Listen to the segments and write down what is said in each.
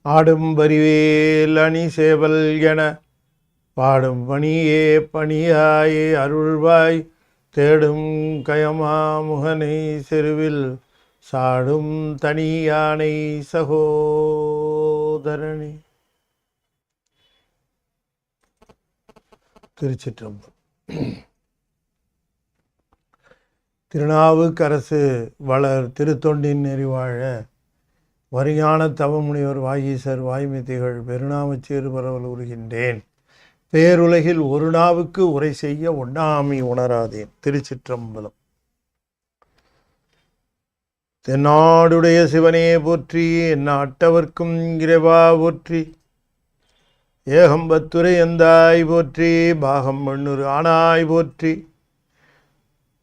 ஆடும் வரிவேல் அணி சேவல் என பாடும் பணியே பணியாயே அருள்வாய் தேடும் கயமா முகனை செருவில் சாடும் தனி யானை சகோதரனே. திருச்சிற்றம்பலம். திருநாவுக்கரசு வளர் திருத்தொண்டின் நெறிவாழ வரியான தவமுனிவர் வாகீசர் வாய்மை திகழ் பெருநாமச்சேறு பரவல் உருகின்றேன். பேருலகில் ஒரு நாவுக்கு உரை செய்ய ஒண்ணாமை உணராதேன். திருச்சிற்றம்பலம். தென்னாடுடைய சிவனே போற்றி, எந்நாட்டவர்க்கும் இறைவா போற்றி, ஏகம்பத்துரை எந்தாய் போற்றி, பாகம் மண்ணூர் ஆனாய் போற்றி,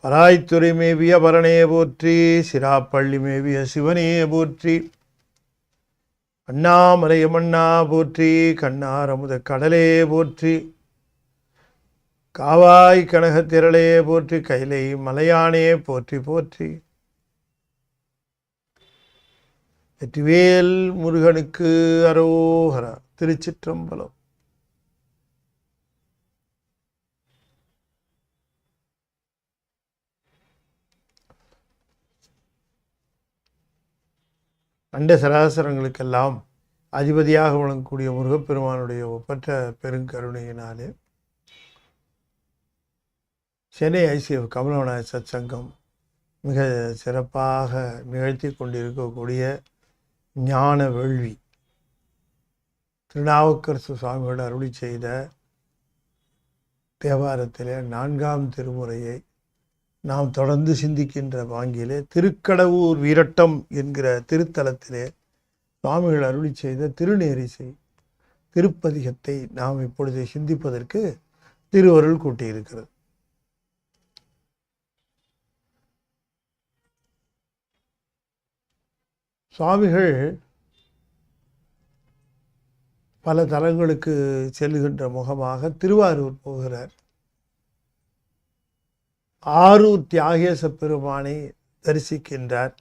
பராய்த்துறை மேவிய பரணே போற்றி, சிராப்பள்ளி மேவிய சிவனே போற்றி, அண்ணாமலைய மண்ணா போற்றி, கண்ணாரமுத கடலே போற்றி, காவாய் கனகத்திரளே போற்றி, கைலை மலையானே போற்றி போற்றி. வெற்றிவேல் முருகனுக்கு அரோகரா. திருச்சிற்றம்பலம். அண்ட சராசரங்களுக்கெல்லாம் அதிபதியாக வழங்கக்கூடிய முருகப்பெருமானுடைய ஒப்பற்ற பெருங்கருணையினாலே சென்னை ஐசிஎஃப் கமலவநாயக சத்சங்கம் மிக சிறப்பாக நிகழ்த்தி கொண்டிருக்கக்கூடிய ஞான வேள்வி திருநாவுக்கரசு சுவாமியோடு அருளி செய்த தேவாரத்திலே 4ஆம் திருமுறையை நாம் தொடர்ந்து சிந்திக்கின்ற வாங்கிலே திருக்கடவூர் வீரட்டம் என்கிற திருத்தலத்திலே சுவாமிகள் அருளி செய்த திருநேரிசை திருப்பதிகத்தை நாம் இப்பொழுது சிந்திப்பதற்கு திருவருள் கூட்டியிருக்கிறது. சுவாமிகள் பல தலங்களுக்கு செல்லுகின்ற முகமாக திருவாரூர் போகிறார். ஆரூர் தியாகேச பெருமானை தரிசிக்கின்றார்.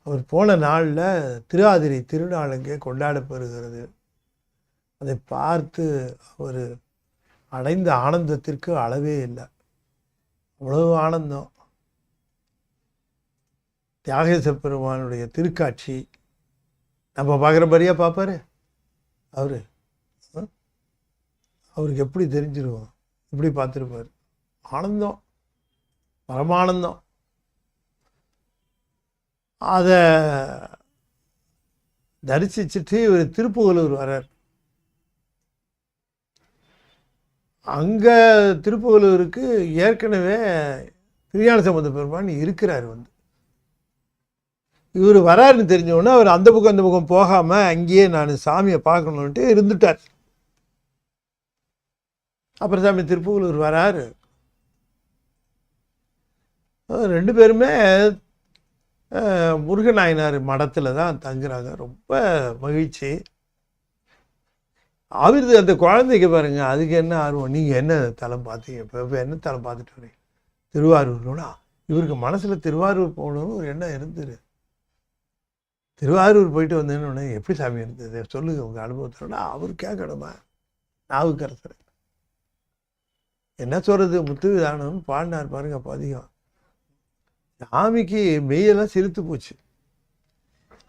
அவர் போன நாளில் திருவாதிரை திருநாள் அங்கே கொண்டாடப்பெறுகிறது. அதை பார்த்து அவர் அடைந்த ஆனந்தத்திற்கு அளவே இல்லை. அவ்வளவு ஆனந்தம். தியாகேச பெருமானுடைய திருக்காட்சி நம்ம பார்க்குறபடியாக பார்ப்பாரு. அவருக்கு எப்படி தெரிஞ்சிருவோம், எப்படி பார்த்துருப்பார். ஆனந்தம், பரமானந்தம். அதை தரிசிச்சுட்டு இவர் திருப்புகலூர் வர்றார். அங்கே திருப்புகலூருக்கு ஏற்கனவே திருஞான சம்பந்த பெருமான் இருக்கிறார். இவர் வராருன்னு தெரிஞ்சோடனே அவர் அந்த பக்கம் போகாமல் அங்கேயே நான் சாமியை பார்க்கணுன்ட்டு இருந்துட்டார். அப்புறம் சாமி திருப்புகலூர் வராரு. 2 பேருமே முருகநாயனார் மடத்தில் தான் தங்குறாங்க. ரொம்ப மகிழ்ச்சி. அவரு அந்த குழந்தைக்கு பாருங்க, அதுக்கு என்ன ஆர்வம். நீங்கள் என்ன தலம் பார்த்தீங்க, இப்போ என்ன தலம் பார்த்துட்டு வரீங்க? திருவாரூர்னா இவருக்கு மனசில் திருவாரூர் போகணும்னு ஒரு எண்ணம் இருந்தது. திருவாரூர் போயிட்டு வந்தேன்னு எப்படி சாமி இருந்தது சொல்லுங்க உங்கள் அனுபவத்தோட. அவர் கேட்கணுமா? நாவுக்கரசர் என்ன சொல்கிறது, முத்துவிதானம்னு பாடினார் பாருங்க. அப்போ அதிகம் சாமிக்கு மெய்யெல்லாம் சிரித்து போச்சு.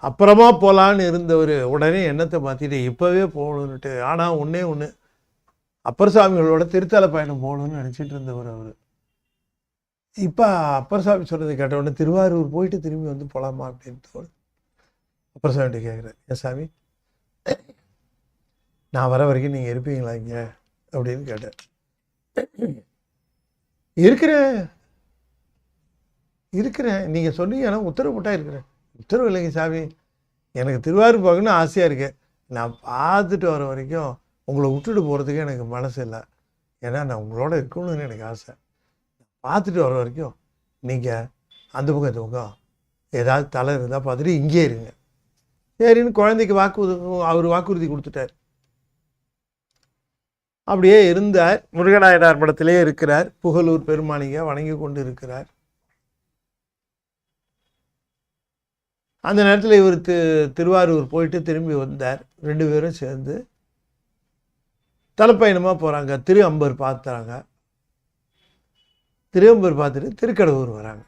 அப்புறமா போகலான்னு இருந்தவர் உடனே எண்ணத்தை மாற்றிட்டு இப்போவே போகணுன்னுட்டு. ஆனால் ஒன்று அப்பர் சாமிகளோட திருத்தல பயணம் போகணும்னு நினச்சிட்டு இருந்தவர் அவர். இப்போ அப்பர் சாமி சொன்னதை கேட்ட உடனே திருவாரூர் போயிட்டு திரும்பி வந்து போகலாமா அப்படின்னு தோணுது. அப்பர் சாமிகிட்ட கேட்குறேன், ஏன் சாமி நான் வர வரைக்கும் நீங்கள் இருப்பீங்களா இங்கே அப்படின்னு கேட்டேன். இருக்கிறேன் நீங்கள் சொன்னீங்கன்னா உத்தரவு போட்டால் இருக்கிறேன். உத்தரவு இல்லைங்க சாமி, எனக்கு திருவாரூர் பார்க்கணும்னு ஆசையாக இருக்கு, நான் பார்த்துட்டு வர வரைக்கும் உங்களை விட்டுட்டு போகிறதுக்கு எனக்கு மனசு இல்லை, ஏன்னா நான் உங்களோட இருக்கணும்னு எனக்கு ஆசை. பார்த்துட்டு வர வரைக்கும் நீங்கள் அந்த பக்கம் இந்த பக்கம் ஏதாவது தலை இருந்தால் பார்த்துட்டு இங்கே இருங்க. சரின்னு குழந்தைக்கு அவர் வாக்குறுதி கொடுத்துட்டார். அப்படியே இருந்தார். முருகநாயனார் படத்திலே இருக்கிறார். புகழூர் பெருமானிங்க வணங்கி கொண்டு இருக்கிறார். அந்த நேரத்தில் இவர் திருவாரூர் போயிட்டு திரும்பி வந்தார். 2 பேரும் சேர்ந்து தலைப்பயணமாக போகிறாங்க. திருஅம்பர் பார்த்துறாங்க. திருஅம்பர் பார்த்துட்டு திருக்கடவுர் வராங்க.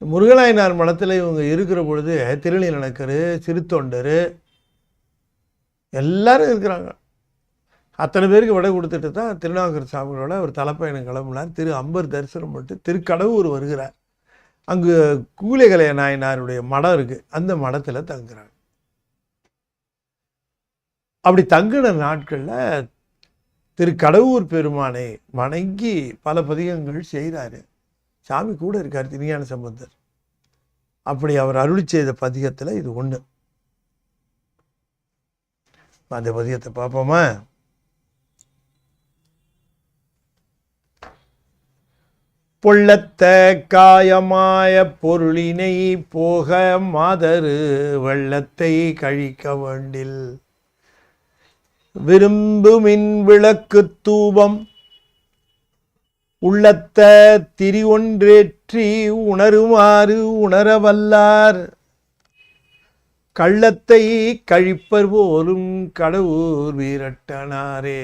முருகநாயனார் மடத்தில் இவங்க இருக்கிற பொழுது திருநீலக்கர், சிறுத்தொண்டர் எல்லாரும் இருக்கிறாங்க. அத்தனை பேருக்கு விடை கொடுத்துட்டு தான் திருநாவுக்கரசு சாமிகளோட ஒரு தலைப்பயணம் கிளம்புனார். அம்பர் தரிசனம் பண்ணிட்டு திருக்கடவுர் வருகிறார். அங்கு கூலிகலைய நாயனாருடைய மடம் இருக்குது. அந்த மடத்தில் தங்குறாங்க. அப்படி தங்கின நாட்களில் திருக்கடவுர் பெருமானை வணங்கி பல பதிகங்கள் செய்கிறாரு. சாமி கூட இருக்கார் திருஞான சம்பந்தர். அப்படி அவர் அருளி செய்த பதிகத்தில் இது ஒன்று. அந்த பதிகத்தை பார்ப்போமா? பொள்ளத்த காயமாய பொருளினை போக மாதரு வெள்ளத்தை கழிக்க வேண்டில் விரும்புமின் விளக்கு தூபம் உள்ளத்த திரி ஒன்றேற்றி உணருமாறு உணரவல்லார் கள்ளத்தை கழிப்பர் போலும் கடவுர் வீரட்டனாரே.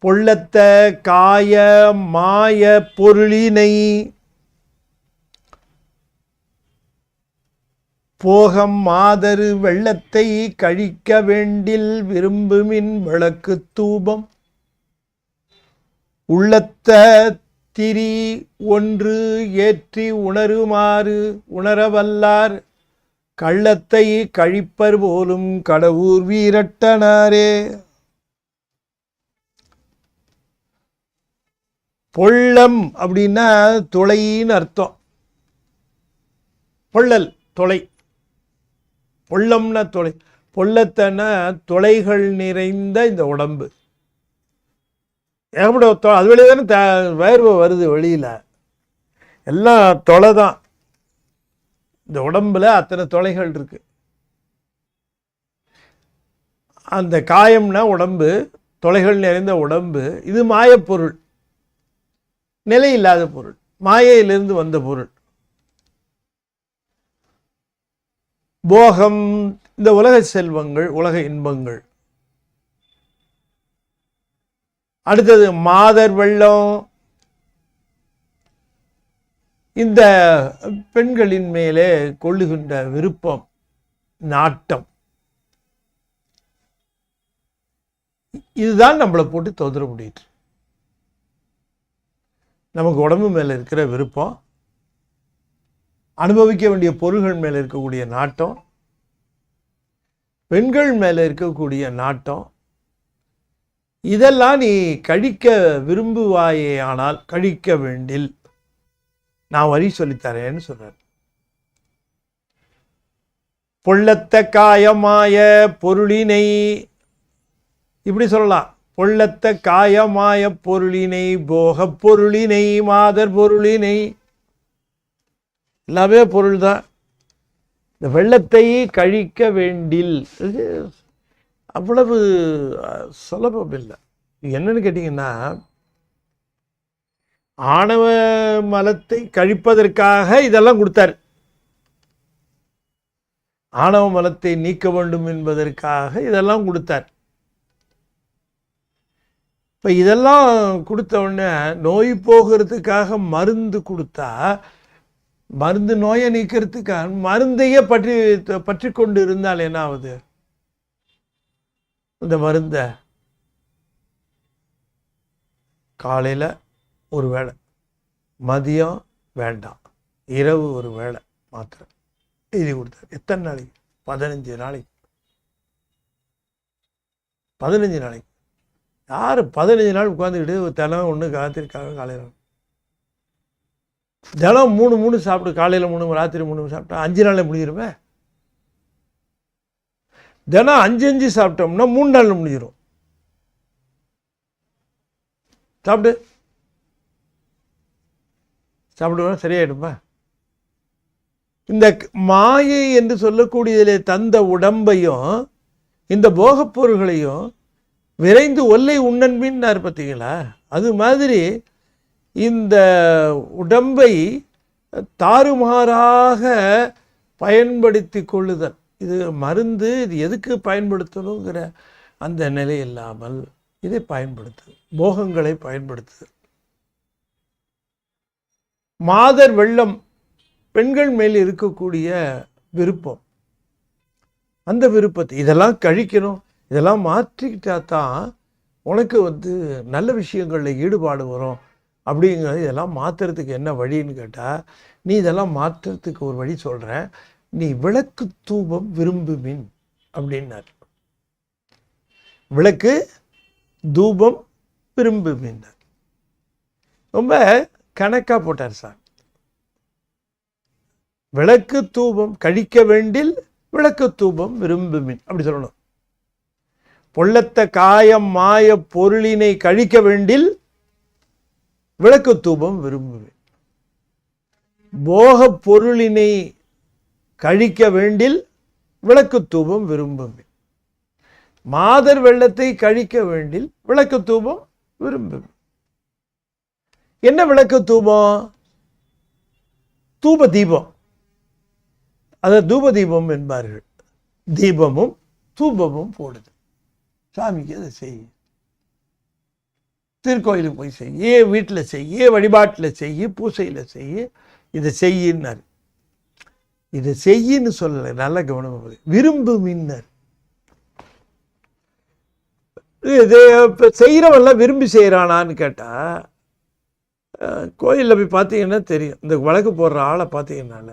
பொள்ளத்த காய மாய பொருளினை போகம் மாதரு வெள்ளத்தை கழிக்க வேண்டில் விரும்புமின் விளக்கு தூபம் உள்ளத்த திரி ஒன்று ஏற்றி உணருமாறு உணரவல்லார் கள்ளத்தை கழிப்பர் போலும் கடவுர் வீரட்டனாரே. பொள்ளம் அப்படின்னா துளைன்னு அர்த்தம். பொள்ளல் துளை. பொள்ளம்னா துளை. பொள்ளத்தன்னா துளைகள் நிறைந்த இந்த உடம்பு. ஏகப்பட்ட அது வெளியே தானே வேர்வை வருது, வெளியில் எல்லாம் தொலை தான். இந்த உடம்புல அத்தனை தொலைகள் இருக்கு. அந்த காயம்னா உடம்பு, தொலைகள் நிறைந்த உடம்பு. இது மாயப்பொருள், நிலை இல்லாத பொருள், மாயையிலிருந்து வந்த பொருள். போகம் இந்த உலக செல்வங்கள், உலக இன்பங்கள். அடுத்தது மாதர் வெள்ளம், இந்த பெண்களின் மேலே கொள்ளுகின்ற விருப்பம், நாட்டம். இதுதான் நம்மளை போட்டு தொந்தர முடியுது. நமக்கு உடம்பு மேலே இருக்கிற விருப்பம், அனுபவிக்க வேண்டிய பொருள்கள் மேலே இருக்கக்கூடிய நாட்டம், பெண்கள் மேலே இருக்கக்கூடிய நாட்டம், இதெல்லாம் நீ கழிக்க விரும்புவாயே ஆனால் கழிக்க வேண்டில் நான் வரி சொல்லித்தரேன்னு சொல்றார். பொள்ளத்த காயமாய பொருளினை இப்படி சொல்லலாம். பொள்ளத்த காயமாய பொருளினை, போக பொருளினை, மாதர் பொருளினை, எல்லாமே பொருள் தான். இந்த வெள்ளத்தை கழிக்க வேண்டில் அவ்வளவு சுலபம் இல்லை. என்னன்னு கேட்டீங்கன்னா, ஆணவ மலத்தை கழிப்பதற்காக இதெல்லாம் கொடுத்தார். ஆணவ மலத்தை நீக்க வேண்டும் என்பதற்காக இதெல்லாம் கொடுத்தார். இப்போ இதெல்லாம் கொடுத்த உடனே நோய் போகிறதுக்காக மருந்து கொடுத்தா மருந்து நோயை நீக்கிறதுக்காக மருந்தையே பற்றி கொண்டு இருந்தால் என்ன ஆகுது? இந்த மருந்தை காலையில் ஒரு வேளை, மதியம் வேண்டாம், இரவு ஒரு வேளை மாத்திரை எழுதி கொடுத்தார். எத்தனை நாளைக்கு? 15 நாளைக்கு. 15 நாளைக்கு. யார் 15 நாள் உட்காந்துக்கிட்டு தினம் ஒன்று காத்திருக்காங்க? காலையில் தினம் 3 சாப்பிட்டு, காலையில் 3 ராத்திரி 3 சாப்பிட்டா 5 நாளில் முடிஞ்சிருமே. தினம் 5 சாப்பிட்டோம்னா 3 நாளில் முடிஞ்சிடும். சாப்பிடுவோம், சரியாயிடுமா? இந்த மாயை என்று சொல்லக்கூடியதிலே தந்த உடம்பையும் இந்த போகப் பொருள்களையும் விரைந்து ஒல்லை உண்ணன்பின்னார் பார்த்தீங்களா? அது மாதிரி இந்த உடம்பை தாறுமாறாக பயன்படுத்தி கொள்ளுதல், இது மருந்து, இது எதுக்கு பயன்படுத்தணுங்கிற அந்த நிலை இல்லாமல் இதை பயன்படுத்து, போகங்களை பயன்படுத்து. மாதர் வெள்ளம், பெண்கள் மேல் இருக்கக்கூடிய விருப்பம், அந்த விருப்பத்தை இதெல்லாம் கழிக்கணும், இதெல்லாம் மாற்றிக்கிட்டா தான் உனக்கு நல்ல விஷயங்களில் ஈடுபாடு வரும் அப்படிங்கிறது. இதெல்லாம் மாற்றுறதுக்கு என்ன வழின்னு கேட்டால், நீ இதெல்லாம் மாற்றுறதுக்கு ஒரு வழி சொல்கிறேன். நீ விளக்கு தூபம் விரும்புமின் அப்படின்னார். விளக்கு தூபம் விரும்புமின் ரொம்ப கணக்காக போட்டார் சார். விளக்கு தூபம் கழிக்க வேண்டில் விளக்கு தூபம் விரும்புமின் அப்படி சொல்லணும். பொல்லத்த காயம் மாய பொருளினை கழிக்க வேண்டில் விளக்கு தூபம் விரும்புவேன். போக பொருளினை கழிக்க வேண்டில் விளக்கு தூபம் விரும்புவேன். மாதர் வெள்ளத்தை கழிக்க வேண்டில் விளக்கு தூபம் விரும்புவேன். என்ன விளக்கு தூபம்? தூப தீபம், அதை தூப தீபம் என்பார்கள். தீபமும் தூபமும் போடுது. சாமிக்கு அதை செய்ய, திருக்கோயிலுக்கு போய் செய்ய, வீட்டில் செய்ய, வழிபாட்டில் செய்ய, பூசையில் செய்ய, இதை செய்யினார். இதை செய்யின்னு சொல்லலை, நல்ல கவனம். விரும்பு மின்னர். இது செய்கிறவெல்லாம் விரும்பி செய்கிறானான்னு கேட்டால், கோயிலில் போய் பார்த்தீங்கன்னா தெரியும். இந்த விளக்கு போடுற ஆளை பார்த்தீங்கன்னால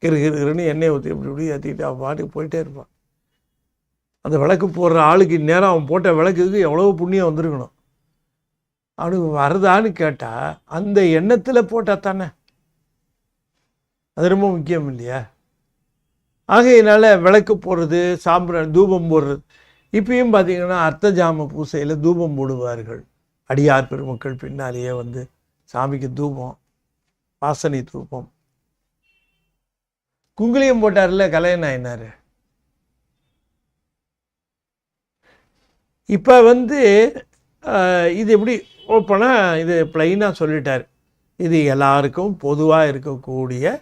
கிருன்னு எண்ணெய் ஊற்றி இப்படி இப்படி ஏற்றிக்கிட்டு அவன் பாட்டுக்கு போயிட்டே இருப்பான். அந்த விளக்கு போடுற ஆளுக்கு நேரம் அவன் போட்ட விளக்குக்கு எவ்வளோ புண்ணியம் வந்திருக்கணும். அவனுக்கு வருதான்னு கேட்டால் அந்த எண்ணத்தில் போட்டால் தானே, அது ரொம்ப முக்கியம் இல்லையா? ஆகையினால விளக்கு போடுறது, சாம்பிராணி தூபம் போடுறது. இப்பயும் பார்த்தீங்கன்னா அர்த்த ஜாம பூசையில் தூபம் போடுவார்கள். அடியார் பெருமக்கள் பின்னாலேயே சாமிக்கு தூபம், வாசனை தூபம். குங்குலியம் போட்டார்ல கலையநாயனார். இப்போ இது எப்படி ஓப்பனாக இது பிளைனாக சொல்லிட்டார். இது எல்லாருக்கும் பொதுவாக இருக்கக்கூடிய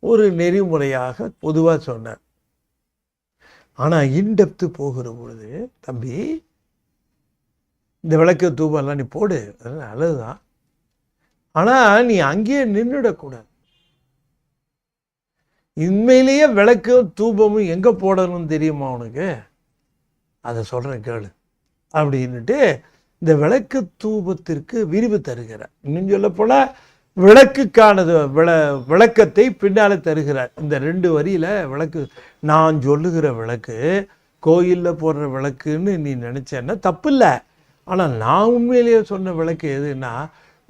ஒரு நெறிமுறையாக பொதுவாக சொன்னார். ஆனால் இன்டெப்த்து போகிற பொழுது, தம்பி இந்த விளக்கு தூபம்லாம் நீ போடு, அதெல்லாம் நல்லதுதான். ஆனால் நீ அங்கேயே நின்றுடக்கூடாது. உண்மையிலேயே விளக்கும் தூபமும் எங்கே போடணும்னு தெரியுமா உனக்கு? அதை சொல்கிறேன் கேளு அப்படின்னுட்டு இந்த விளக்கு தூபத்திற்கு விரிவு தருகிறார். இன்னும் சொல்ல போனால் விளக்குக்கானது விளக்கத்தை பின்னால் தருகிறார். இந்த 2 வரியில் விளக்கு, நான் சொல்லுகிற விளக்கு கோயிலில் போடுற விளக்குன்னு நீ நினச்சேன்னா தப்பு இல்லை. ஆனால் நான் உண்மையிலேயே சொன்ன விளக்கு எதுன்னா,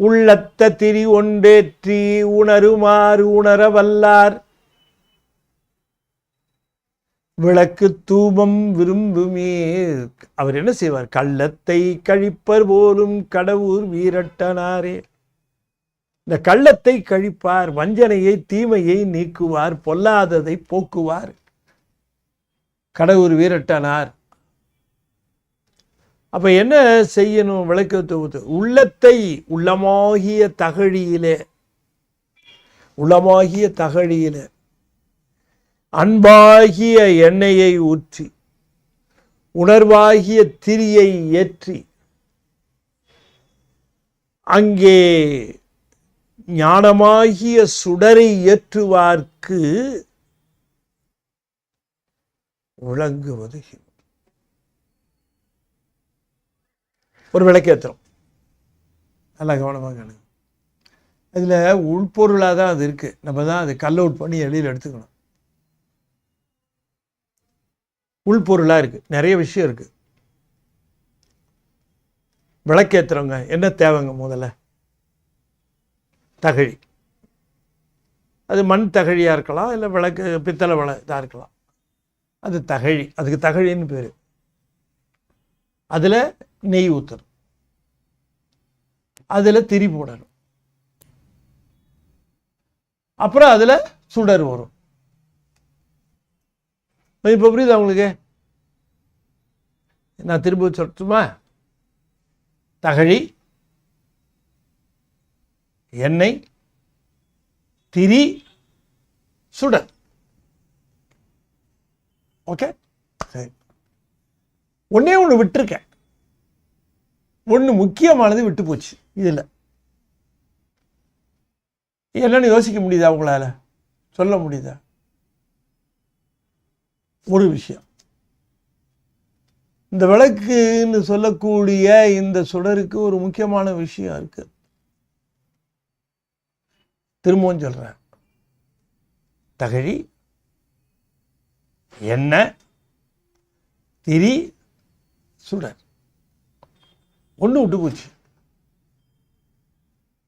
உள்ளத்த திரி ஒன்றேற்றி உணருமாறு உணர வல்லார் விளக்கு தூபம் விரும்புமே. அவர் என்ன செய்வார்? கள்ளத்தை கழிப்பர் போலும் கடவுர் வீரட்டனாரே. இந்த கள்ளத்தை கழிப்பார், வஞ்சனையை தீமையை நீக்குவார், பொல்லாததை போக்குவார் கடவுர் வீரட்டனார். அப்ப என்ன செய்யணும்? விளக்கு தூபத்து உள்ளத்தை உள்ளமாகிய தகழியிலே அன்பாகிய எண்ணெயை ஊற்றி உணர்வாகிய திரியை ஏற்றி அங்கே ஞானமாகிய சுடரை ஏற்றுவார்க்கு விளங்குவது சிவம். ஒரு விளக்கேத்திரம் நல்லா கவனமாக. அதில் உள்பொருளாக தான் அது இருக்குது. நம்ம தான் அது கல் அவுட் பண்ணி வெளியில் எடுத்துக்கணும். உள்பொருளாக இருக்குது, நிறைய விஷயம் இருக்குது. விளக்கேற்றுறவங்க என்ன தேவைங்க? முதல்ல தகழி. அது மண் தகழியாக இருக்கலாம், இல்லை விளக்கு பித்தளை இதாக இருக்கலாம். அது தகழி, அதுக்கு தகழின்னு பேர். அதில் நெய் ஊற்றணும், அதில் திரி போடணும், அப்புறம் அதில் சுடர் வரும். இப்போ புரியுதா உங்களுக்கு? நான் திரும்ப சொல்லட்டுமா? தகழி, எண்ணெய், திரி, சுடர். ஓகே, சரி. ஒன்னே ஒன்று விட்டுருக்கேன். ஒன்று முக்கியமானது விட்டு போச்சு. இதில் என்னன்னு யோசிக்க முடியுதா? உங்களால் சொல்ல முடியுதா? ஒரு விஷயம், இந்த விளக்குன்னு சொல்லக்கூடிய இந்த சுடருக்கு ஒரு முக்கியமான விஷயம் இருக்கு. திரும்பவும் சொல்றேன். தகழி, எண்ணெய், திரி, சுடர். ஒன்று விட்டு போச்சு.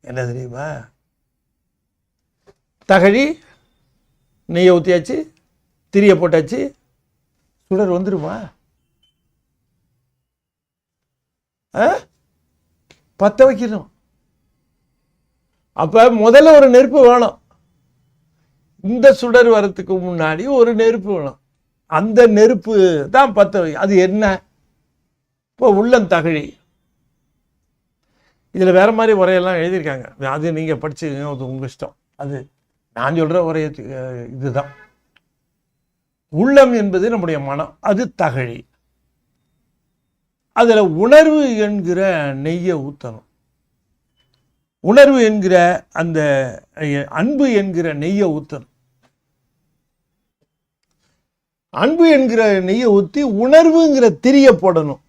என்ன தெரியுமா? தகழி நெய்யை ஊற்றியாச்சு, திரியை போட்டாச்சு, சுடர் வந்துருமா? பற்ற வைக்கணும். அப்ப முதல்ல ஒரு நெருப்பு வேணும். இந்த சுடர் வரத்துக்கு முன்னாடி ஒரு நெருப்பு வேணும். அந்த நெருப்பு தான் பற்ற வை. அது என்ன? இப்போ உள்ளந்தகழி. இதில் வேற மாதிரி உரையெல்லாம் எழுதியிருக்காங்க. அது நீங்கள் படிச்சுக்கங்க, அது உங்கள் இஷ்டம். அது நான் சொல்கிற உரைய இதுதான். உள்ளம் என்பது நம்முடைய மனம், அது தகழி. அதில் உணர்வு என்கிற நெய்யை ஊற்றணும். உணர்வு என்கிற அந்த அன்பு என்கிற நெய்யை ஊற்றணும். அன்பு என்கிற நெய்யை ஊற்றி உணர்வுங்கிற திரிய போடணும்.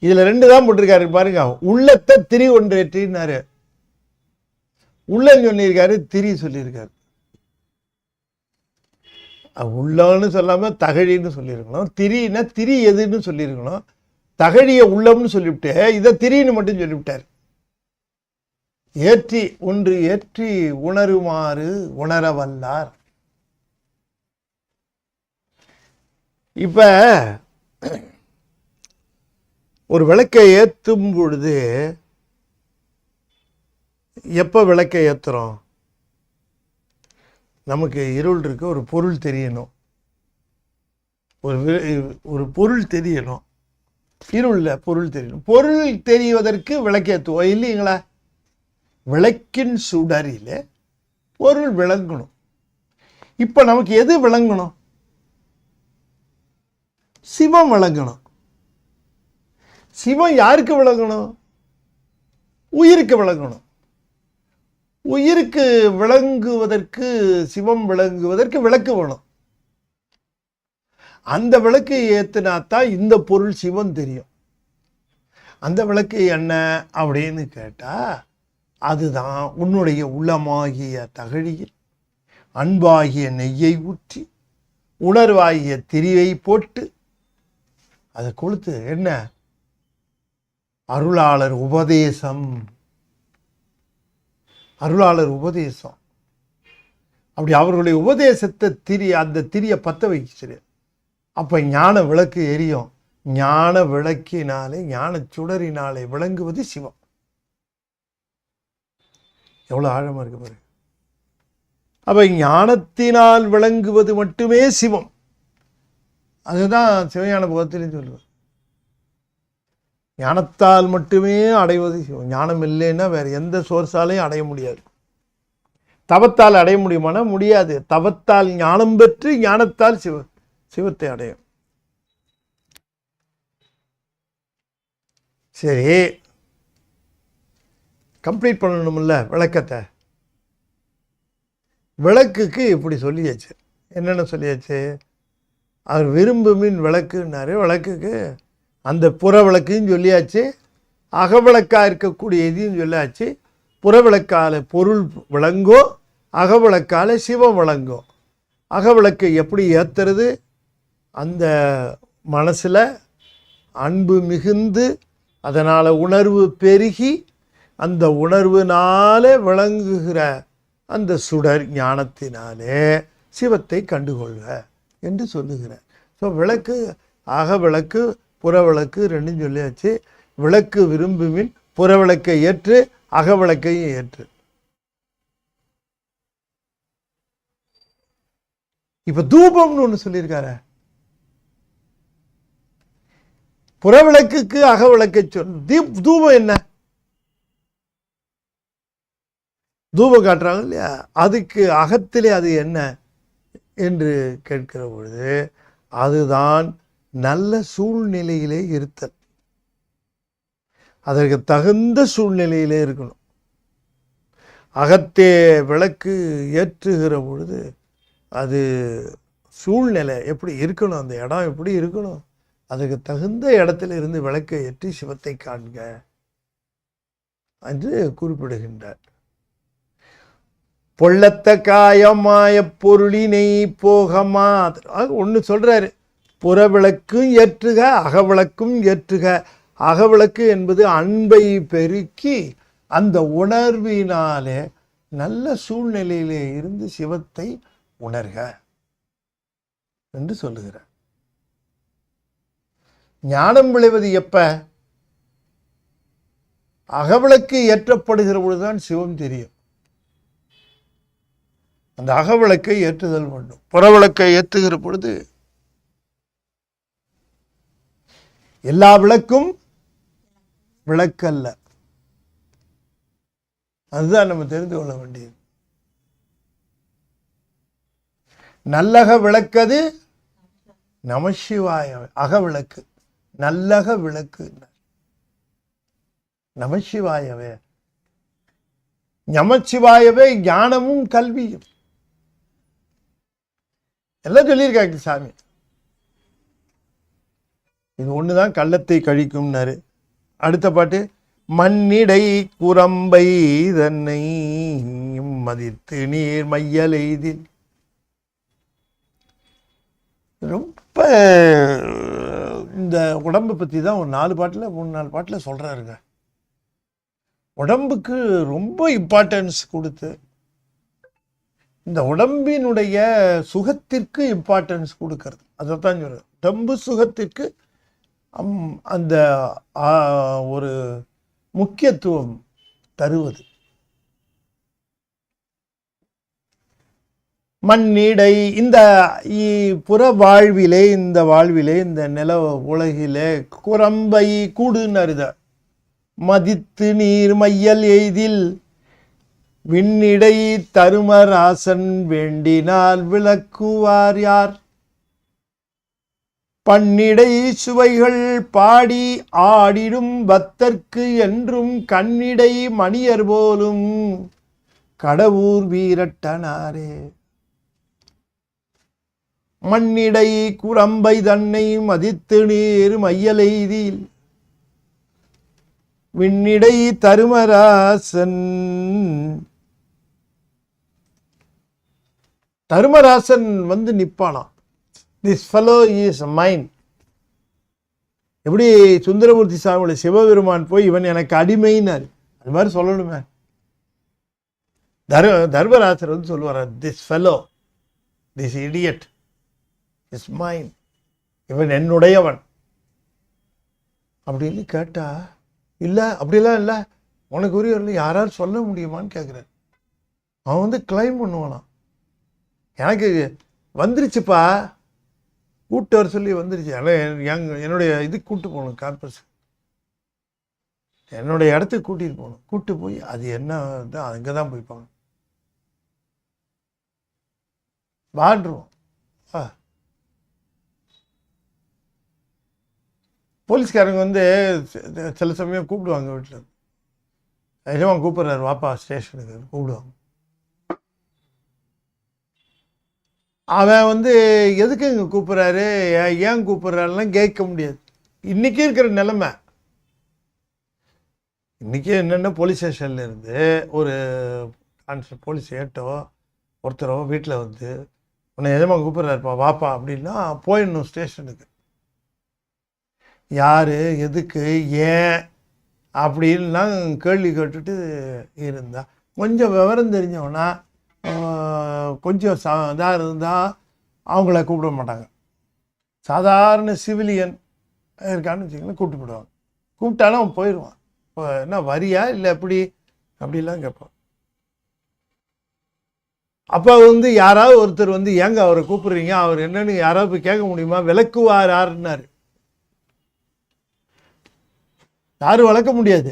இதுல ரெண்டு தான் போட்டிருக்காரு பாருங்க. உள்ளத்தை திரி ஒன்றேற்றினாரு. உள்ளன்னு சொல்லியிருக்காரு, திரி சொல்லியிருக்காரு. உள்ளன்னு சொல்லாம தகழின்னு சொல்லியிருக்கணும். திரின்னா திரி எதுன்னு சொல்லியிருக்கணும். தகழிய உள்ளம்னு சொல்லிவிட்டு இதை திரின்னு மட்டும் சொல்லிவிட்டார். ஏற்றி ஒன்று ஏற்றி உணருமாறு உணரவல்லார். இப்ப ஒரு விளக்கை ஏற்றும் பொழுது எப்ப விளக்கை ஏத்துறோம்? நமக்கு இருள் இருக்கு, ஒரு பொருள் தெரியணும். ஒரு பொருள் தெரியணும். இருள்ல பொருள் தெரியணும். பொருள் தெரிவதற்கு விளக்கேற்றுவோம் இல்லைங்களா? விளக்கின் சுடரில் பொருள் விளங்கணும். இப்ப நமக்கு எது விளங்கணும்? சிவம் விளங்கணும். சிவம் யாருக்கு விளங்கணும்? உயிருக்கு விளங்கணும். உயிருக்கு விளங்குவதற்கு, சிவம் விளங்குவதற்கு விளக்கு வேணும். அந்த விளக்கு ஏத்தினாத்தான் இந்த பொருள் சிவம் தெரியும். அந்த விளக்கு என்ன அப்படின்னு கேட்டா, அதுதான் உன்னுடைய உள்ளமாகிய தகழியில் அன்பாகிய நெய்யை ஊற்றி உணர்வாகிய திரியை போட்டு அதை கொளுத்து. என்ன? அருளாளர் உபதேசம். அருளாளர் உபதேசம். அப்படி அவர்களுடைய உபதேசத்தை அந்த திரிய பத்த வைச்சு. அப்ப ஞான விளக்கு எரியும். ஞான விளக்கினாலே, ஞான சுடரினாலே விளங்குவது சிவம். எவ்வளவு ஆழமா இருக்கு பாரு. அப்ப ஞானத்தினால் விளங்குவது மட்டுமே சிவம். அதுதான் சிவஞான போகத்திலையும் சொல்லுவார். ஞானத்தால் மட்டுமே அடைவது சிவம். ஞானம் இல்லைன்னா வேற எந்த சோர்ஸாலையும் அடைய முடியாது. தவத்தால் அடைய முடியுமானா முடியாது. தவத்தால் ஞானம் பெற்று ஞானத்தால் சிவத்தை அடையும். சரி, கம்ப்ளீட் பண்ணணும்ல விளக்கத்தை. விளக்குக்கு இப்படி சொல்லியாச்சு. என்னென்ன சொல்லியாச்சு? அவர் விரும்புமின் விளக்குன்னாரு. விளக்குக்கு அந்த புற விளக்கையும் சொல்லியாச்சு, அகவிளக்காக இருக்கக்கூடிய இதையும் சொல்லியாச்சு. புறவிளக்கால பொருள் விளங்கோ, அகவிளக்கால சிவம் விளங்கோ. அகவிளக்கை எப்படி ஏற்றுறது? அந்த மனசில் அன்பு மிகுந்து அதனால் உணர்வு பெருகி அந்த உணர்வுனால விளங்குகிற அந்த சுடர் ஞானத்தினாலே சிவத்தை கண்டுகொள்க என்று சொல்லுகிறார். ஸோ விளக்கு, அகவிளக்கு புறவிளக்கு ரெண்டும் சொல்லியாச்சு. விளக்கு விரும்புமின் புறவிளக்கை ஏற்று அகவிளக்கையும் ஏற்று. இப்ப தூபம்னு ஒண்ணு சொல்லியிருக்காரு. புறவிளக்குக்கு அகவிளக்கை சொல். தூபம் என்ன? தூபம் காட்டுறாங்க இல்லையா, அதுக்கு அகத்திலே அது என்ன என்று கேட்கிற பொழுது அதுதான் நல்ல சூழ்நிலையிலே இருத்தல். அதற்கு தகுந்த சூழ்நிலையிலே இருக்கணும். அகத்தே விளக்கு ஏற்றுகிற பொழுது அது சூழ்நிலை எப்படி இருக்கணும், அந்த இடம் எப்படி இருக்கணும், அதுக்கு தகுந்த இடத்துல இருந்து விளக்கை ஏற்றி சிவத்தை காண்க என்று குறிப்பிடுகின்றார். பொள்ளத்த காயமாய பொருளினை போகமா ஒன்று சொல்றாரு. புறவிளக்கும் ஏற்றுக அகவிளக்கும் ஏற்றுக. அகவிளக்கு என்பது அன்பை பெருக்கி அந்த உணர்வினாலே நல்ல சூழ்நிலையிலே இருந்து சிவத்தை உணர்க என்று சொல்லுகிறார். ஞானம் விளைவது எப்ப? அகவிளக்கு ஏற்றப்படுகிற பொழுதுதான் சிவம் தெரியும். அந்த அகவிளக்கை ஏற்றுதல் வேண்டும். புறவிளக்கை ஏற்றுகிற பொழுது எல்லா விளக்கும் விளக்கல்ல. அதுதான் நம்ம தெரிந்து கொள்ள வேண்டியது. நல்லக விளக்கது நமசிவாய அகவிளக்கு. நல்லக விளக்கு நமசிவாயவே. நமசிவாயவே ஞானமும் கல்வியும் எல்லாம் சொல்லியிருக்காங்க சாமி. இது ஒண்ணுதான் கள்ளத்தை கழிக்கும்னாரு. அடுத்த பாட்டு, மண்ணிடை குரம்பை தன்னை மதித்து நீர் மையல் எய்தில். ரொம்ப இந்த உடம்பை பற்றி தான் ஒரு 3-4 பாட்டில் சொல்கிறாருங்க. உடம்புக்கு ரொம்ப இம்பார்ட்டன்ஸ் கொடுத்து இந்த உடம்பினுடைய சுகத்திற்கு இம்பார்ட்டன்ஸ் கொடுக்கறது. அதைத்தான் சொல்கிறேன். உடம்பு சுகத்திற்கு அந்த ஒரு முக்கியத்துவம் தருவது. மண்ணிடை இந்த புற வாழ்விலே, இந்த வாழ்விலே, இந்த நில உலகிலே குரம்பை கூடுனருத மதித்து நீர் மையல் எய்தில் விண்ணிடை தருமராசன் வேண்டினால் விளக்குவார் யார்? பன்னிடை சுவைகள் பாடி ஆடிடும் பக்தர்க்கு என்றும் கண்ணிடை மணியர் போலும் கடவுர் வீரட்டனாரே. மண்ணிடை குரம்பை தன்னை மதித்து நீர் மையலெய்தில் விண்ணிடை தருமராசன். தருமராசன் வந்து நிப்பானாம். This fellow is mine. எப்படி சுந்தரமூர்த்தி சாமியோட சிவபெருமான் போய் இவன் எனக்கு அடிமைன்னாரு, அது மாதிரி சொல்லணுமே. தர்மராசர் வந்து சொல்லுவார், this fellow, this idiot is mine, இவன் என்னுடையவன் அப்படின்னு கேட்டா, இல்லை அப்படிலாம் இல்லை, உனக்கு உரிய யாராவது சொல்ல முடியுமான்னு கேட்குறாரு. அவன் வந்து கிளைம் பண்ணுவானான், எனக்கு வந்துருச்சுப்பா, கூட்டு வர சொல்லி வந்துருச்சு, என்னுடைய இதுக்கு கூட்டு போகணும், கார்பரேஷன் என்னுடைய இடத்துக்கு கூட்டிகிட்டு போகணும். கூட்டு போய் அது என்ன தான் அங்கே தான் போய்ப்பாங்க வாண்டுருவோம். போலீஸ்காரங்க வந்து சில சமயம் கூப்பிடுவாங்க வீட்டில், எஜமான் கூப்பிட்றாரு, வாப்பா ஸ்டேஷனுக்கு கூப்பிடுவாங்க. அவன் எதுக்கு இங்கே கூப்பிட்றாரு, ஏன் கூப்பிட்றாருலாம் கேட்க முடியாது. இன்றைக்கி இருக்கிற நிலைமை, இன்றைக்கி என்னென்ன போலீஸ் ஸ்டேஷனில் இருந்து ஒரு போலீஸ் ஏட்டோ ஒருத்தரோ வீட்டில் உன்னை எஜமான் கூப்பிட்றாருப்பா வாப்பா அப்படின்னா போயிடணும் ஸ்டேஷனுக்கு. யார், எதுக்கு, ஏன் அப்படின்லாம் கேள்வி கேட்டுட்டு இருந்தா கொஞ்சம் விவரம் தெரிஞ்சவனா கொஞ்சம் இதாக இருந்தால் அவங்கள கூப்பிட மாட்டாங்க. சாதாரண சிவிலியன் இருக்கான்னு வச்சுக்கலாம் கூப்பிட்டு போடுவாங்க. கூப்பிட்டாலும் அவன் போயிடுவான். இப்போ என்ன வரியா இல்லை எப்படி அப்படிலாம் கேட்பான். அப்போ யாராவது ஒருத்தர் ஏங்க அவரை கூப்பிடுறீங்க, அவர் என்னன்னு யாராவது போய் கேட்க முடியுமா? விளக்குவாராருன்னாரு. யாரும் வளர்க்க முடியாது.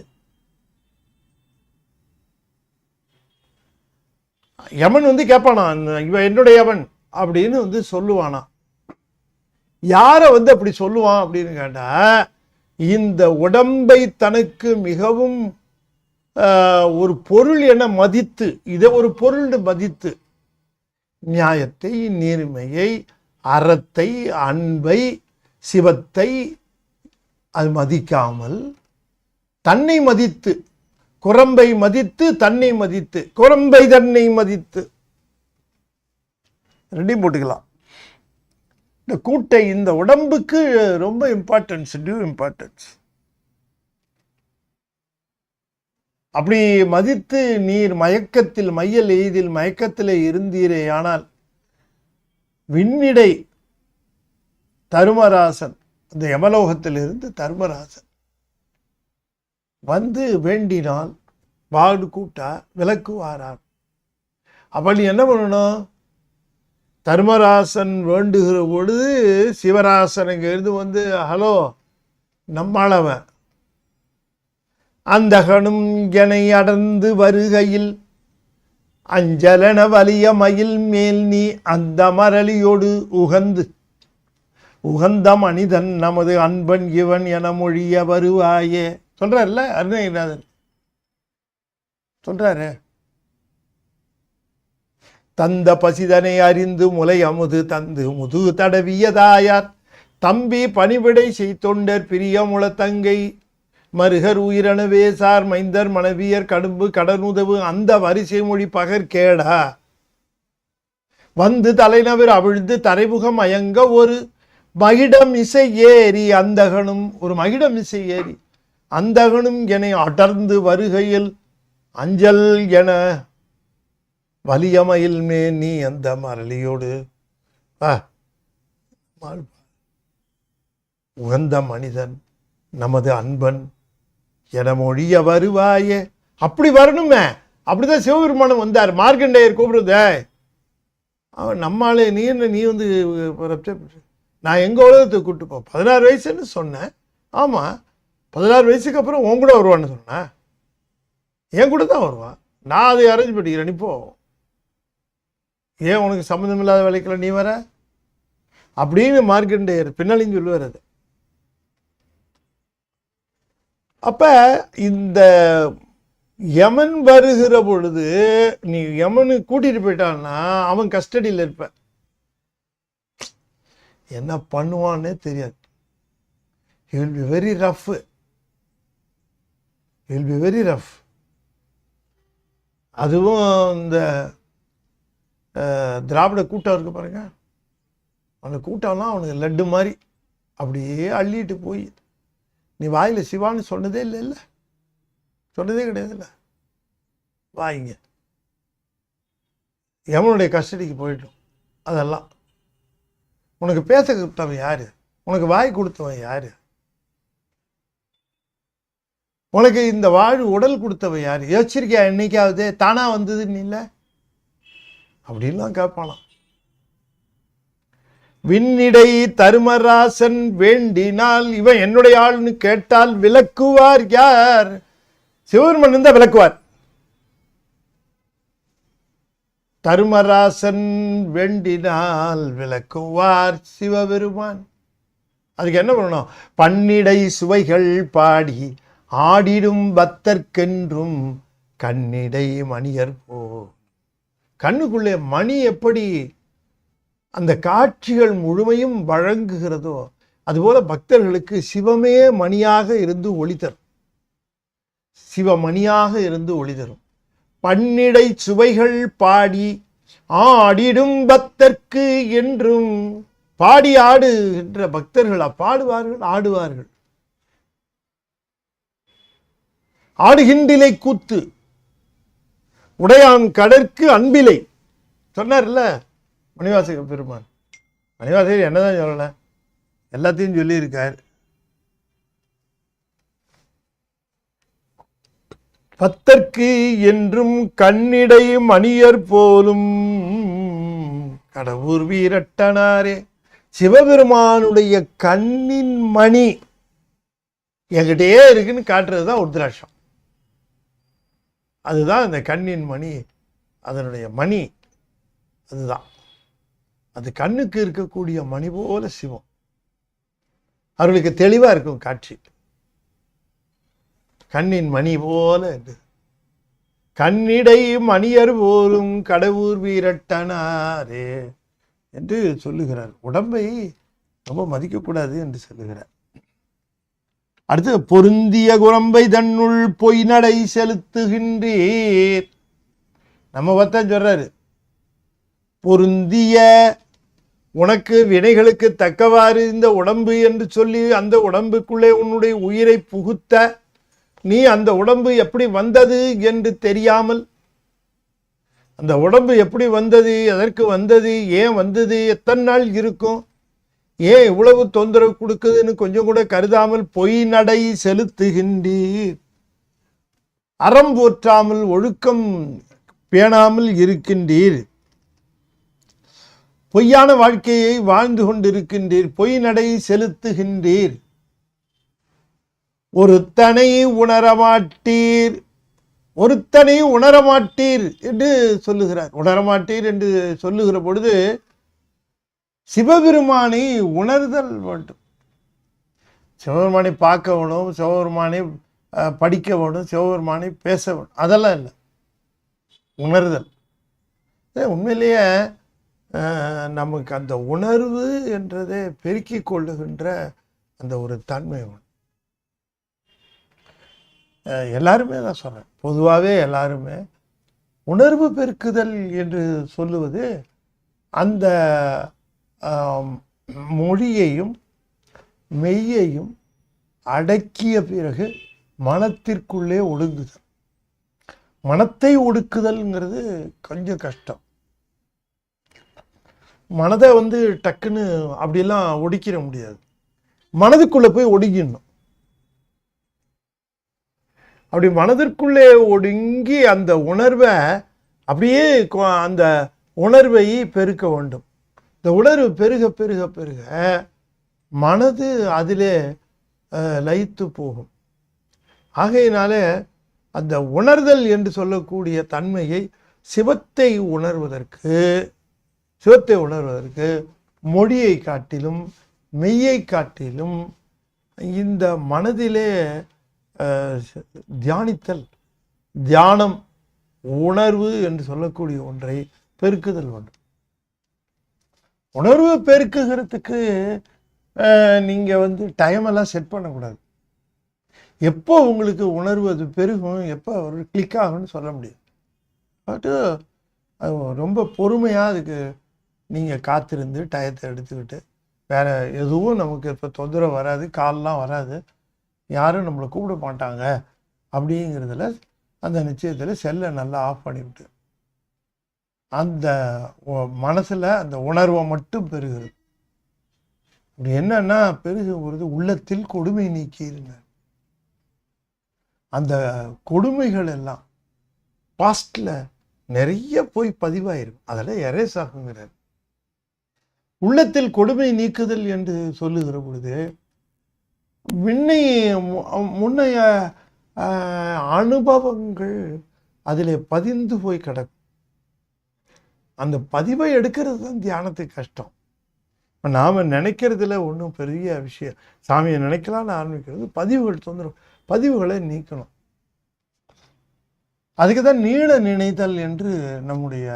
யமன் கேட்பானா, இவன் என்னுடைய யமன் அப்படின்னு சொல்லுவானா. யாரை அப்படி சொல்லுவான் அப்படின்னு கேட்டா, இந்த உடம்பை தனக்கு மிகவும் ஒரு பொருள் என மதித்து, இதை ஒரு பொருள் மதித்து நியாயத்தை, நேர்மையை, அறத்தை, அன்பை, சிவத்தை அது மதிக்காமல் தன்னை மதித்து, குரம்பை மதித்து தன்னை மதித்து, குரம்பை தன்னை மதித்து, ரெண்டையும் போட்டுக்கலாம். இந்த கூட்டை இந்த உடம்புக்கு ரொம்ப இம்பார்ட்டன்ஸ், டியூ இம்பார்ட்டன்ஸ். அப்படி மதித்து நீர் மயக்கத்தில் மையல் எய்தில் மயக்கத்தில் இருந்தீரே. ஆனால் விண்ணிடை தர்மராசன், இந்த யமலோகத்திலிருந்து தர்மராசன் வேண்டினால் வாடு கூட்டா விளக்குவாரார். அப்படி என்ன பண்ணணும்? தர்மராசன் வேண்டுகிற பொழுது சிவராசனுங்க இருந்து ஹலோ நம்மளவன் அந்தகனும் எனை அடர்ந்து வருகையில் அஞ்சலன வலிய மயில் மேல் நீ அந்த மரளியோடு உகந்த மனிதன் நமது அன்பன் இவன் என மொழிய வருவாயே சொல்றாருல்ல அருணகிரிநாதன் சொல்றாரு. தந்த பசிதனை அறிந்து முலை அமுது தந்து முதுகு தடவியதாயார் தம்பி பணிவிடை செய்தொண்டர் பிரியமுள தங்கை மருகர் உயிரணவே சார் மைந்தர் மனைவியர் கடும்பு கடனுதவு அந்த வரிசை மொழி பகற்கேடா தலைநவர் அவிழ்ந்து தரைமுகம் அயங்க ஒரு மகிடம் இசை ஏறி அந்தகனும், ஒரு மகிடம் இசை ஏறி அந்தகனும் என அடர்ந்து வருகையில் அஞ்சல் என வலியமையில் மே நீ அந்த மரளியோடு உகந்த மனிதன் நமது அன்பன் என மொழிய வருவாயே. அப்படி வரணுமே. அப்படிதான் சிவபெருமானம் வந்தார். மார்க்கண்டேயர் கூப்பிடுத அவன் நம்மாலே நீ என்ன நீ நான் எங்க உலகத்தை கூப்பிட்டு போ 16 வயசுன்னு சொன்னேன். ஆமா 16 வயசுக்கு அப்புறம் உன் கூட வருவான்னு சொன்னேன். என் கூட தான் வருவான். நான் அதை அரேஞ்ச் பண்ணிக்கிறேன். இப்போ ஏன் உனக்கு சம்மந்தம் இல்லாத வேலைக்கெல்லாம் நீ வர அப்படின்னு மார்க்கண்டேயர் பின்னாலையும் சொல்லுவார். அது அப்ப இந்த யமன் வருகிற பொழுது நீ யமனு கூட்டிட்டு போயிட்டான்னா அவன் கஸ்டடியில் இருப்ப. என்ன பண்ணுவான்னே தெரியாது. He will be very rough. He will be very rough. அதுவும் இந்த திராவிட கூட்டம் இருக்கு பாருங்க, அந்த கூட்டம்லாம் அவனுக்கு லட்டு மாதிரி அப்படியே அள்ளிட்டு போய் நீ வாயில் சிவான்னு சொன்னதே இல்லை சொன்னதே கிடையாதுல்ல. வாய்ங்க யமனுடைய கஸ்டடிக்கு போயிட்டோம். அதெல்லாம் உனக்கு பேச கொடுத்தவன் யாரு? உனக்கு வாய் கொடுத்தவன் யாரு? உனக்கு இந்த வாழ் உடல் கொடுத்தவன் யாரு? யோசிச்சிருக்கியா என்னைக்காவது? தானா வந்ததுன்னு இல்லை அப்படின்லாம் கேட்பானாம். விண்ணிடை தர்மராசன் வேண்டினால் இவன் என்னுடைய ஆள்னு கேட்டால் விளக்குவார் யார்? சிவபெருமன் தான் விளக்குவார். தர்மராசன் வேண்டினால் விளக்குவார் சிவபெருமான். அதுக்கு என்ன பண்ணணும்? பன்னிடை சுவைகள் பாடி ஆடிடும் பக்தர்க்கென்றும் கண்ணிடை மணியர் போ. கண்ணுக்குள்ளே மணி எப்படி அந்த காட்சிகள் முழுமையும் வழங்குகிறதோ அதுபோல பக்தர்களுக்கு சிவமே மணியாக இருந்து ஒளி தரும். சிவமணியாக இருந்து ஒளி தரும். பன்னிடை சுவைகள் பாடி ஆடிடும் பக்தர்க்கு என்றும். பாடி ஆடுகின்ற பக்தர்கள் பாடுவார்கள், ஆடுவார்கள். ஆடுகின்றிலை கூத்து உடையான் கடற்கு அன்பிலை சொன்னார்ல மணிவாசக பெருமான். மணிவாசகர் என்னதான் சொல்லல, எல்லாத்தையும் சொல்லியிருக்கார். பத்தர்க்கு என்றும் கண்ணிடை மணியர் போலும் கடவுர் வீரட்டனாரே. சிவபெருமானுடைய கண்ணின் மணி என்கிட்டே இருக்குன்னு காட்டுறதுதான் உருத்ராட்சம். அதுதான் அந்த கண்ணின் மணி, அதனுடைய மணி அதுதான். அது கண்ணுக்கு இருக்கக்கூடிய மணி போல சிவம். அவர்களுக்கு தெளிவா இருக்கும் காட்சி. கண்ணின் மணி போல கண்ணிடை மணியர் போலும் கடவுர் வீரட்டனாரே என்று சொல்லுகிறார். உடம்பை ரொம்ப மதிக்கக்கூடாது என்று சொல்லுகிறார். அடுத்து பொருந்திய குரம்பை தன்னுள் பொய் நடை செலுத்துகின்றீர். நம்ம பத்தான் சொல்றாரு, பொருந்திய உனக்கு வினைகளுக்கு தக்கவாறு இந்த உடம்பு என்று சொல்லி அந்த உடம்புக்குள்ளே உன்னுடைய உயிரை புகுத்த நீ அந்த உடம்பு எப்படி வந்தது என்று தெரியாமல், அந்த உடம்பு எப்படி வந்தது, எதற்கு வந்தது, ஏன் வந்தது, எத்தனை நாள் இருக்கும், ஏன் இவ்வளவு தொந்தரவு கொடுக்குதுன்னு கொஞ்சம் கூட கருதாமல் பொய் நடை செலுத்துகின்றீர். அறம் போற்றாமல் ஒழுக்கம் பேணாமல் இருக்கின்றீர். பொய்யான வாழ்க்கையை வாழ்ந்து கொண்டிருக்கின்றீர். பொய் நடை செலுத்துகின்றீர். ஒருத்தனை உணரமாட்டீர். ஒருத்தனை உணரமாட்டீர் என்று சொல்லுகிறார். உணரமாட்டீர் என்று சொல்லுகிற பொழுது சிவபெருமானை உணர்தல் வேண்டும். சிவபெருமானை பார்க்க வேணும், சிவபெருமானை படிக்க வேணும், சிவபெருமானை பேச வேணும், அதெல்லாம் இல்லை. உணர்தல். உண்மையிலேயே நமக்கு அந்த உணர்வு என்றதை பெருக்கிக் கொள்ளுகின்ற அந்த ஒரு தன்மை வேணும். எல்லாருமே தான் சொல்கிறேன், பொதுவாகவே எல்லாருமே உணர்வு பெருக்குதல் என்று சொல்லுவது அந்த மொழியையும் மெய்யையும் அடக்கிய பிறகு மனத்திற்குள்ளே ஒடுங்குதல். மனத்தை ஒடுக்குதல்ங்கிறது கொஞ்சம் கஷ்டம். மனதை டக்குன்னு அப்படிலாம் ஒடுக்கிட முடியாது. மனதுக்குள்ளே போய் ஒடுங்கிடணும். அப்படி மனதிற்குள்ளே ஒடுங்கி அந்த உணர்வை அப்படியே அந்த உணர்வை பெருக்க வேண்டும். இந்த உணர்வு பெருக பெருக பெருக மனது அதிலே லயித்து போகும். ஆகையினால அந்த உணர்தல் என்று சொல்லக்கூடிய தன்மையை சிவத்தை உணர்வதற்கு மொழியை காட்டிலும் மெய்யை காட்டிலும் இந்த மனதிலே தியானித்தல், தியானம், உணர்வு என்று சொல்லக்கூடிய ஒன்றை பெருக்குதல் வேண்டும். உணர்வு பெருக்குகிறதுக்கு நீங்கள் டைமெல்லாம் செட் பண்ணக்கூடாது. எப்போ உங்களுக்கு உணர்வு அது பெருகும், எப்போ ஒரு கிளிக் ஆகும்னு சொல்ல முடியாது. பட்டு ரொம்ப பொறுமையாக அதுக்கு நீங்கள் காத்திருந்து டயத்தை எடுத்துக்கிட்டு, வேறு எதுவும் நமக்கு இப்போ தொந்தரவு வராது, கால்லாம் வராது, யாரும் நம்மளை கூப்பிட மாட்டாங்க அப்படிங்கிறதுல அந்த நிச்சயத்தில் செல்லை நல்லா ஆஃப் பண்ணிவிட்டு அந்த மனசில் அந்த உணர்வை மட்டும் பெருகிறது. அப்படி என்னன்னா பெருகுறது உள்ளத்தில் கொடுமை நீக்கிருங்க. அந்த கொடுமைகள் எல்லாம் பாஸ்ட்ல நிறைய போய் பதிவாயிரும், அதெல்லாம் எரேஸ் ஆகுங்கிறார். உள்ளத்தில் கொடுமை நீக்குதல் என்று சொல்லுகிற பொழுது முன்னைய அனுபவங்கள் அதில் பதிந்து போய் கிடக்கும். அந்த பதிவை எடுக்கிறது தான் தியானத்துக்கு கஷ்டம். இப்போ நாம் நினைக்கிறதுல ஒன்றும் பெரிய விஷயம், சாமியை நினைக்கலான்னு ஆரம்பிக்கிறது பதிவுகள் தொந்தரவு, பதிவுகளை நீக்கணும். அதுக்கு தான் நீள நினைத்தல் என்று நம்முடைய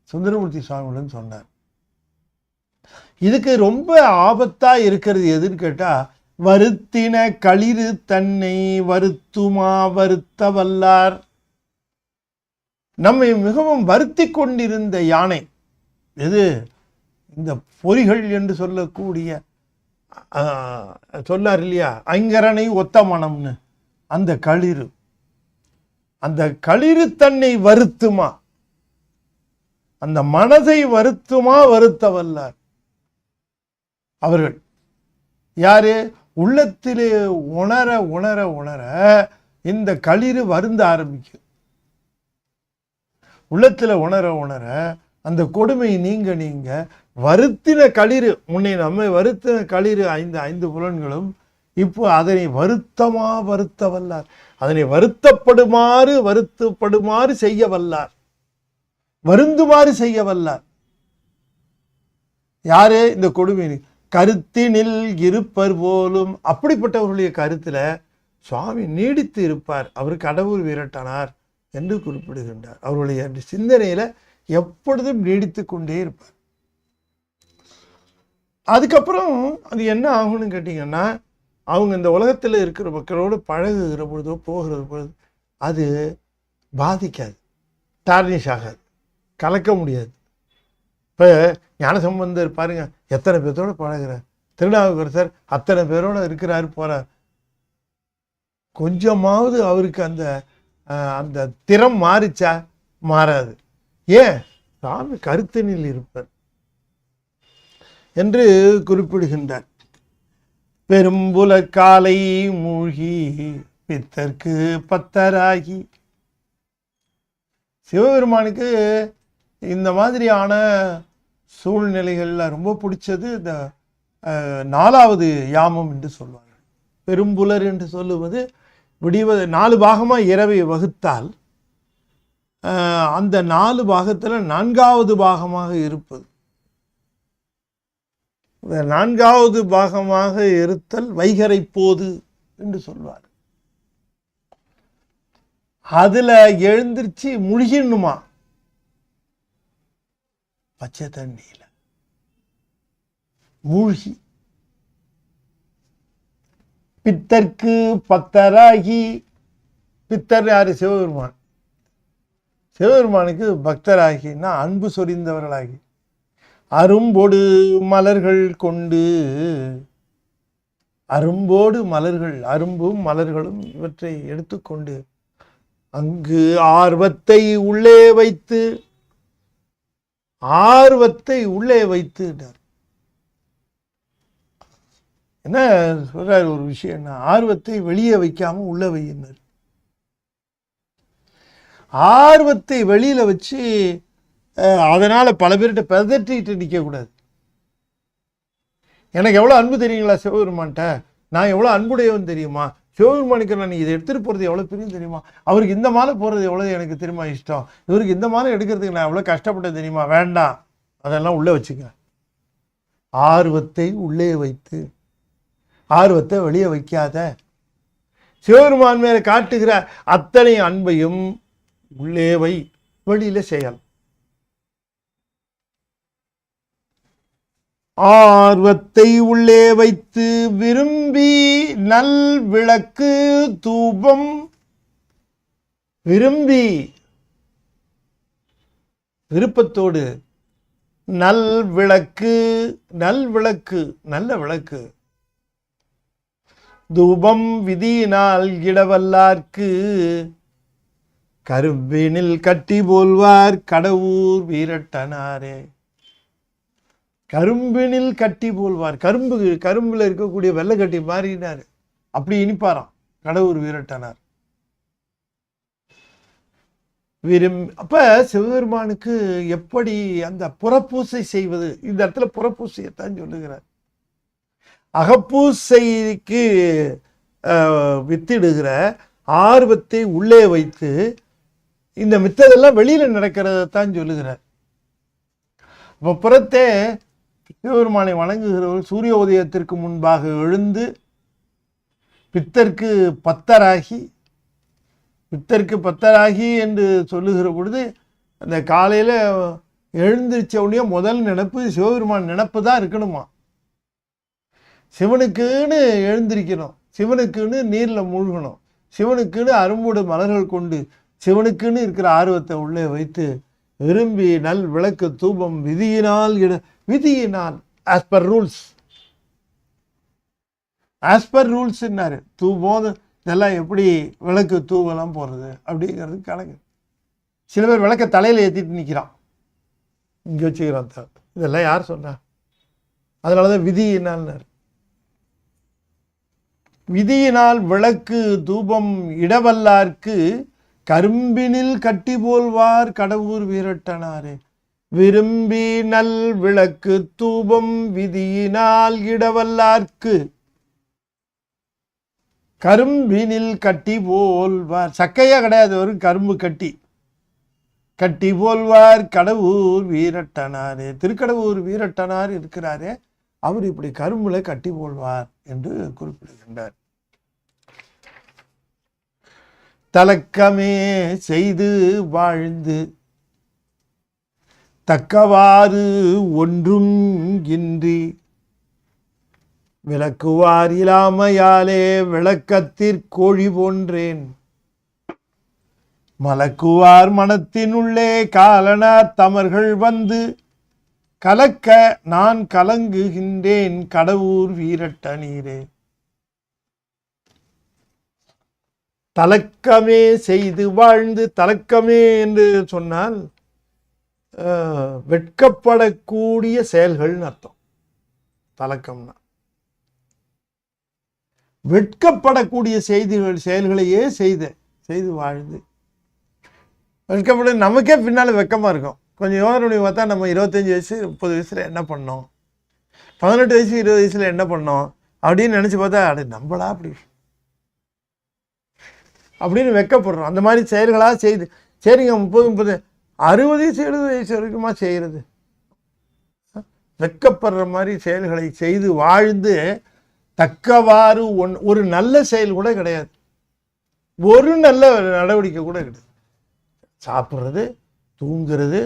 சுந்தரமூர்த்தி சுவாமிகளும் சொன்னார். இதுக்கு ரொம்ப ஆபத்தா இருக்கிறது எதுன்னு கேட்டா, வருத்தின களிறு தன்னை வருத்துமா வருத்த வல்லார். நம்மை மிகவும் வருத்தி கொண்டிருந்த யானை எது? இந்த பொறிகள் என்று சொல்லக்கூடிய சொல்லார் இல்லையா, ஐங்கரனை ஒத்த மனம்னு, அந்த களிறு. அந்த களிறு தன்னை வருத்துமா, அந்த மனதை வருத்துமா வருத்த வல்லார். அவர்கள் யாரு? உள்ளத்திலே உணர உணர உணர இந்த களிறு வருந்த ஆரம்பிக்கும். உள்ளத்துல உணர உணர அந்த கொடுமை நீங்க நீங்க வருத்தின களிறு, முன்னே நம்மை வருத்தின களிறு ஐந்து புலன்களும் இப்போ அதனை வருத்தமா வருத்த வல்லார். அதனை வருத்தப்படுமாறு செய்ய வல்லார், வருந்துமாறு செய்ய வல்லார். யாரு? இந்த கொடுமை கருத்தினில் இருப்பர் போலும். அப்படிப்பட்டவர்களுடைய கருத்துல சுவாமி நீடித்து இருப்பார். அவர் கடவுள் வீரட்டனார் என்று குறிப்பிடுகின்றார். அவருடைய சிந்தனையில எப்பொழுதும் நீடித்து கொண்டே இருப்பார். அதுக்கப்புறம் அது என்ன ஆகும்னு கேட்டீங்கன்னா, அவங்க இந்த உலகத்தில் இருக்கிற மக்களோடு பழகுகிற பொழுதோ போகிற பொழுது அது பாதிக்காது, டார்னிஷ் ஆகாது, கலக்க முடியாது. இப்போ ஞானசம்பந்தர் பாருங்க, எத்தனை பேர்த்தோடு பழகிறார். திருநாவுக்கரசர் அத்தனை பேரோட இருக்கிறாரு, போறார். கொஞ்சமாவது அவருக்கு அந்த அந்த திறம் மாறிச்சா? மாறாது. ஏன்? சாமி கருத்தினில் இருப்பார் என்று குறிப்பிடுகின்றார். பெரும்புல காலை மூழ்கி பித்தர்க்கு பத்தராகி. சிவபெருமானுக்கு இந்த மாதிரியான சூழ்நிலைகள்ல ரொம்ப பிடிச்சது இந்த 4வது யாமம் என்று சொல்வார்கள். பெரும்புலர் என்று சொல்லுவது விடிவது 4 பாகமா இரவை வகுத்தால் அந்த 4 பாகத்துல 4வது பாகமாக இருப்பது. 4வது பாகமாக இருத்தல் வைகரை போது என்று சொல்வார். அதுல எழுந்திருச்சு முழுகினுமா பச்சை தண்ணியில மூழ்கி. பித்தர்க்கு பக்தராகி. பித்தர் யாரு? சிவபெருமான். சிவபெருமானுக்கு பக்தராகினா அன்பு சொரிந்தவர்களாகி, அரும்போடு மலர்கள் கொண்டு, அரும்போடு மலர்கள், அரும்பும் மலர்களும் இவற்றை எடுத்துக்கொண்டு அங்கு ஆர்வத்தை உள்ளே வைத்து, ஆர்வத்தை உள்ளே வைத்து என்ன சொல்றாரு? ஒரு விஷயம் என்ன, ஆர்வத்தை வெளியே வைக்காம உள்ள வையினர். ஆர்வத்தை வெளியில வச்சு அதனால பல பேர்கிட்ட பதற்றிட்டு நிற்க கூடாது. எனக்கு எவ்வளவு அன்பு தெரியுங்களா சிவபெருமான்ட்ட, நான் எவ்வளவு அன்புடையவன் தெரியுமா, சிவபெருமானுக்கு நான் இதை எடுத்துட்டு போறது எவ்வளவு பிரியும் தெரியுமா, அவருக்கு இந்த மாலை போறது எவ்வளவு எனக்கு தெரியுமா இஷ்டம், இவருக்கு இந்த மாலை எடுக்கிறதுக்கு நான் எவ்வளவு கஷ்டப்பட்டது தெரியுமா. வேண்டாம், அதெல்லாம் உள்ள வச்சுக்க. ஆர்வத்தை உள்ளே வைத்து, ஆர்வத்தை வெளியே வைக்காத. சிவபெருமான் மேல காட்டுகிற அத்தனை அன்பையும் உள்ளே வை, வெளியில செய்யலாம். ஆர்வத்தை உள்ளே வைத்து விரும்பி நல் விளக்கு தூபம். விரும்பி, விருப்பத்தோடு, நல் விளக்கு, நல் விளக்கு, நல்ல விளக்கு, தூபம் விதியினால் இடவல்லார்க்கு கரும்பினில் கட்டி போல்வார் கடவுர் வீரட்டனாரே. கரும்பினில் கட்டி போல்வார். கரும்புல இருக்கக்கூடிய வெள்ளை கட்டி மாறினாரு, அப்படி இனிப்பாராம் கடவுர் வீரட்டனார். அப்ப சிவபெருமானுக்கு எப்படி அந்த புறப்பூசை செய்வது, இந்த இடத்துல புறப்பூசையத்தான் சொல்லுகிறார். அகப்பூசைக்கு வித்திடுகிற ஆர்வத்தை உள்ளே வைத்து இந்த மித்ததெல்லாம் வெளியில நடக்கிறதான் சொல்லுகிறார். அப்ப புறத்தே சிவபெருமானை வணங்குகிறவர்கள் சூரிய உதயத்திற்கு முன்பாக எழுந்து பித்தர்க்கு பத்தராகி பித்தருக்கு பத்தராகி என்று சொல்லுகிற பொழுது அந்த காலையில் எழுந்திரிச்ச உடனே முதல் நினைப்பு சிவபெருமான் நினைப்பு தான் இருக்கணுமா. சிவனுக்குன்னு எழுந்திரிக்கணும், சிவனுக்குன்னு நீரில் மூழ்கணும், சிவனுக்குன்னு அரும்புடு மலர்கள் கொண்டு சிவனுக்குன்னு இருக்கிற ஆர்வத்தை உள்ளே வைத்து விரும்பி நல் விளக்கு தூபம் விதியினால் விதியினால் ஆஸ் பர் ரூல்ஸ்ன்னாரு. தூபம் இதெல்லாம் எப்படி விளக்கு தூவெல்லாம் போகிறது அப்படிங்கிறது கணக்கு. சில பேர் விளக்க தலையில் ஏற்றிட்டு நிற்கிறான், இங்கே வச்சுக்கிறான். இதெல்லாம் யார் சொன்னா? அதனால தான் விதியினால்னார். விதியினால் விளக்கு தூபம் இடவல்லார்க்கு கரும்பினில் கட்டி போல்வார் கடவுர் வீரட்டனாரே. விரும்பி நல் விளக்கு தூபம் விதியினால் இடவல்லார்க்கு கரும்பினில் கட்டி போல்வார். சக்கையா கிடையாது, ஒரு கரும்பு கட்டி போல்வார் கடவுர் வீரட்டனாரே. திருக்கடவுர் வீரட்டனார் இருக்கிறாரே, அவர் இப்படி கரும்புல கட்டி போல்வார் என்று குறிப்பிடுகின்றார். தலக்கமே செய்து வாழ்ந்து தக்கவாறு ஒன்றும் இன்றி விளக்குவார் இல்லாமையாலே விளக்கத்திற்கோழி போன்றேன். மலக்குவார் மனத்தினுள்ளே காலனார் தமர்கள் வந்து கலக்க நான் கலங்குகின்றேன் கடவுர் வீரட்ட நீரே. தலக்கமே செய்து வாழ்ந்து, தலக்கமே என்று சொன்னால் வெட்கப்படக்கூடிய செயல்கள்னு அர்த்தம். தலக்கம்னா வெட்கப்படக்கூடிய செயல்களையே செய்து வாழ்ந்து. வெட்கப்பட நமக்கே பின்னால் வெக்கமாக இருக்கும். கொஞ்சம் யோசனை பண்ணி பார்த்தா நம்ம 25 வயசு 30 வயசில் என்ன பண்ணோம், 18 வயசு 20 வயசில் என்ன பண்ணோம் அப்படின்னு நினச்சி பார்த்தா அது நம்மளா அப்படின்னு வெக்கப்படுறோம். அந்த மாதிரி செயல்களாக செய்து சரிங்க 30 60 வயசு 70 வயசு வரைக்குமா செய்கிறது? வெக்கப்படுற மாதிரி செயல்களை செய்து வாழ்ந்து தக்கவாறு ஒரு நல்ல செயல் கூட கிடையாது, ஒரு நல்ல நடவடிக்கை கூட கிடையாது. சாப்பிட்றது, தூங்குறது,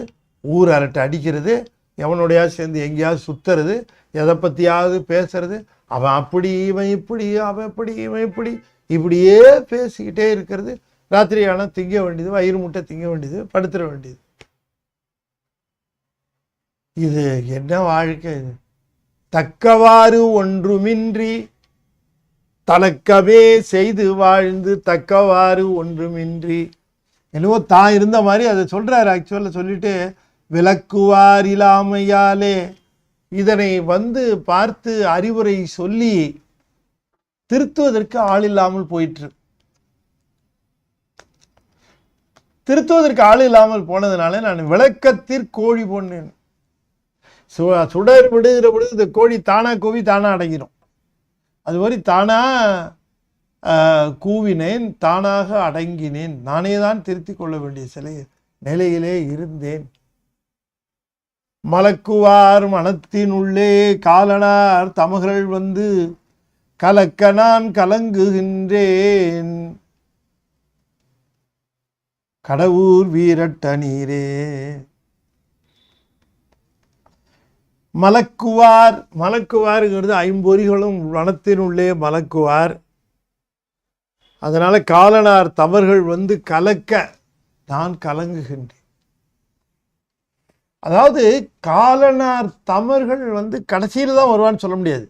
ஊர் அரட்டை அடிக்கிறது, எவனோடையாவது சேர்ந்து எங்கேயாவது சுற்றுறது, எதை பற்றியாவது பேசுறது, அவன் அப்படி இவன் இப்படி, அவன் எப்படி இவன் இப்படி, இப்படியே பேசிக்கிட்டே இருக்கிறது. ராத்திரி ஆனால் திங்க வேண்டியது, வயிறு முட்டை திங்க வேண்டியது, படுத்துட வேண்டியது. இது என்ன வாழ்க்கை இது? தக்கவாறு ஒன்றுமின்றி தலக்கவே செய்து வாழ்ந்து தக்கவாறு ஒன்றுமின்றி. என்னவோ தான் இருந்த மாதிரி அதை சொல்றாரு. ஆக்சுவலாக சொல்லிட்டு விளக்குவார் இல்லாமையாலே இதனை பார்த்து அறிவுரை சொல்லி திருத்துவதற்கு ஆள் இல்லாமல் போயிற்று. திருத்துவதற்கு ஆள் இல்லாமல் போனதுனால நான் விளக்கத்திற்கோழி போனேன். சுடர் விடுகிற பொழுது இந்த கோழி தானா கூவி தானா அடங்கிடும். அது மாதிரி தானா கூவினேன், தானாக அடங்கினேன். நானே தான் திருத்தி கொள்ள வேண்டிய நிலையிலே இருந்தேன். மலக்குவார் மனத்தினுள்ளே காலனார் தமகள் வந்து கலக்க நான் கலங்குகின்றேன் கடவுர் வீரட்ட நீரே. மலக்குவாருங்கிறது ஐம்பொறிகளும் வனத்தினுள்ளே மலக்குவார். அதனால காலனார் தவறுகள் கலக்க நான் கலங்குகின்றேன். அதாவது காலனார் தமர்கள் கடைசியில் தான் வருவான்னு சொல்ல முடியாது.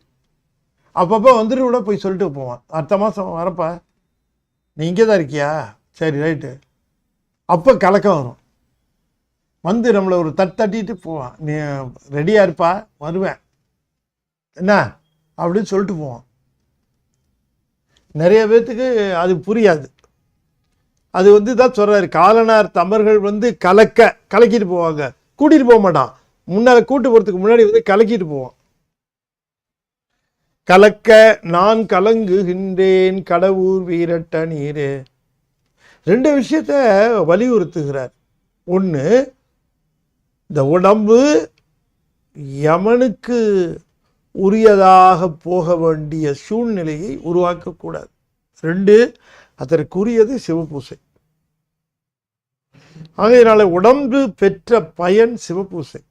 அப்பப்போ வந்துட்டு கூட போய் சொல்லிட்டு போவான், அடுத்த மாதம் வரப்பா நீ இங்கே தான் இருக்கியா, சரி ரைட்டு. அப்போ கலக்கம் வரும். நம்மளை ஒரு தட்டிட்டு போவான், நீ ரெடியாக இருப்பா வருவேன் என்ன அப்படின்னு சொல்லிட்டு போவான். நிறைய பேர்த்துக்கு அது புரியாது. அது தான் சொல்கிறாரு, காலனார் தமர்கள் கலக்கிட்டு போவாங்க, கூட்டிகிட்டு போக மாட்டான். முன்னால் கூட்டு போகிறதுக்கு முன்னாடி கலக்கிட்டு போவான். கலக்க நான் கலங்குகின்றேன் கடவுர் வீரட்ட நீரே. 2 விஷயத்த வலியுறுத்துகிறார். ஒன்று, இந்த உடம்பு யமனுக்கு உரியதாக போக வேண்டிய சூழ்நிலையை உருவாக்கக்கூடாது. 2, அதற்குரியது சிவபூசை. ஆகையினால உடம்பு பெற்ற பயன் சிவபூசை.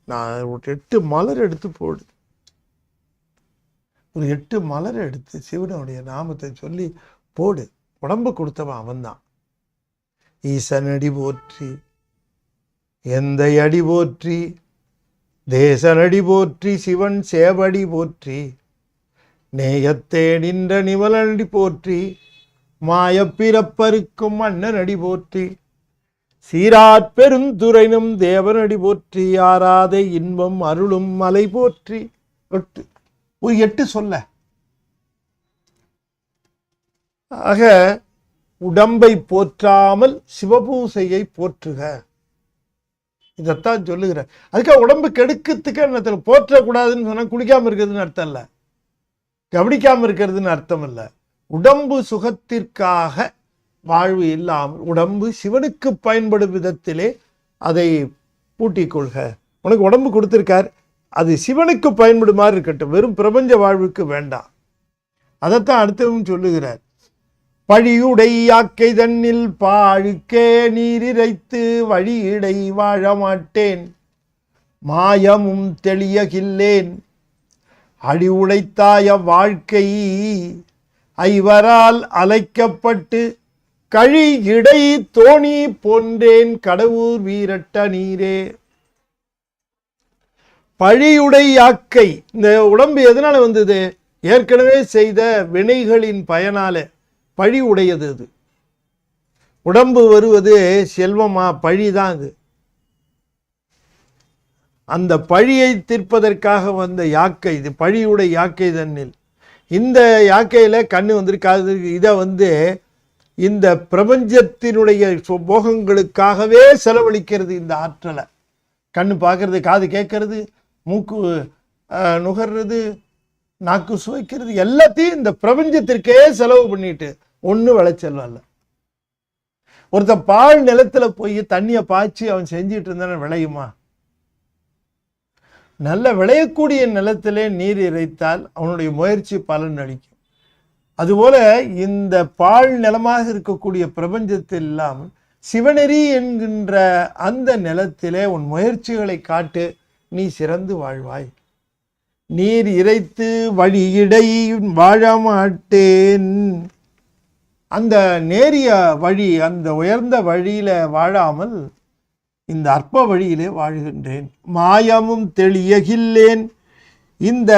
நான் ஒரு 8 மலர் எடுத்து போடு, ஒரு 8 மலர் எடுத்து சிவனுடைய நாமத்தை சொல்லி போடு. உடம்பு கொடுத்தவன் அவன்தான். ஈசனடி போற்றி, எந்த அடி போற்றி, தேசனடி போற்றி, சிவன் சேவடி போற்றி, நேயத்தே நின்ற நிவலனடி போற்றி, மாயப்பிறப்பருக்கும் மன்னனடி போற்றி, சீராட் பெருந்துரைனும் தேவனடி போற்றி, ஆராத இன்பம் அருளும் மலை போற்றி. ஒரு 8 சொல்ல. ஆக உடம்பை போற்றாமல் சிவபூசையை போற்றுக, இதைத்தான் சொல்லுகிற. அதுக்காக உடம்பு கெடுக்கிறதுக்கு என்ன போற்றக்கூடாதுன்னு சொன்னா குளிக்காம இருக்கிறதுன்னு அர்த்தம் இல்லை, கவனிக்காம இருக்கிறதுன்னு அர்த்தம் இல்லை. உடம்பு சுகத்திற்காக வாழ்வு இல்லாமல் உடம்பு சிவனுக்கு பயன்படும் விதத்திலே அதை பூட்டிக் கொள்க. உனக்கு உடம்பு கொடுத்திருக்கார், அது சிவனுக்கு பயன்படுமாறு இருக்கட்டும், வெறும் பிரபஞ்ச வாழ்வுக்கு வேண்டாம். அதைத்தான் அடுத்தவங்க சொல்லுகிறார். பழியுடை யாக்கை தன்னில் பாழுக்கே நீரிரைத்து வழியிடை வாழ மாட்டேன், மாயமும் தெளியகில்லேன், அடி உடைத்தாய வாழ்க்கை ஐவரால் அலைக்கப்பட்டு கழி இடை தோணி போன்றேன் கடவுர் வீரட்ட நீரே. பழியுடை யாக்கை, இந்த உடம்பு எதனால வந்தது? ஏற்கனவே செய்த வினைகளின் பயனால பழி உடையது. அது உடம்பு வருவது செல்வமா? பழிதான் அது. அந்த பழியை தீர்ப்பதற்காக வந்த யாக்கை இது. பழியுடை யாக்கை தன்னில், இந்த யாக்கையில கண்ணு வந்திருக்காது. இதை இந்த பிரபஞ்சத்தினுடைய போகங்களுக்காகவே செலவழிக்கிறது. இந்த ஆற்றலை கண்ணு பார்க்கறது, காது கேட்கறது, மூக்கு நுகர்றது, நாக்கு சுவைக்கிறது, எல்லாத்தையும் இந்த பிரபஞ்சத்திற்கே செலவு பண்ணிட்டு ஒன்றும் விளைச்சல் அல்ல. ஒருத்தன் பால் நிலத்துல போய் தண்ணியை பாய்ச்சி அவன் செஞ்சிட்டு இருந்தான விளையுமா? நல்ல விளையக்கூடிய நிலத்திலே நீர் இறைத்தால் அவனுடைய முயற்சி பலன் அளிக்கும். அதுபோல இந்த பால் நிலமாக இருக்கக்கூடிய பிரபஞ்சத்தில் இல்லாமல் சிவநெறி என்கின்ற அந்த நிலத்திலே உன் முயற்சிகளை காட்டு, நீ சிறந்து வாழ்வாய். நீர் இறைத்து வழியிடை வாழ மாட்டேன், அந்த நேரிய வழி, அந்த உயர்ந்த வழியில வாழாமல் இந்த அற்ப வழியிலே வாழ்கின்றேன். மாயமும் தெளியகில்லேன், இந்த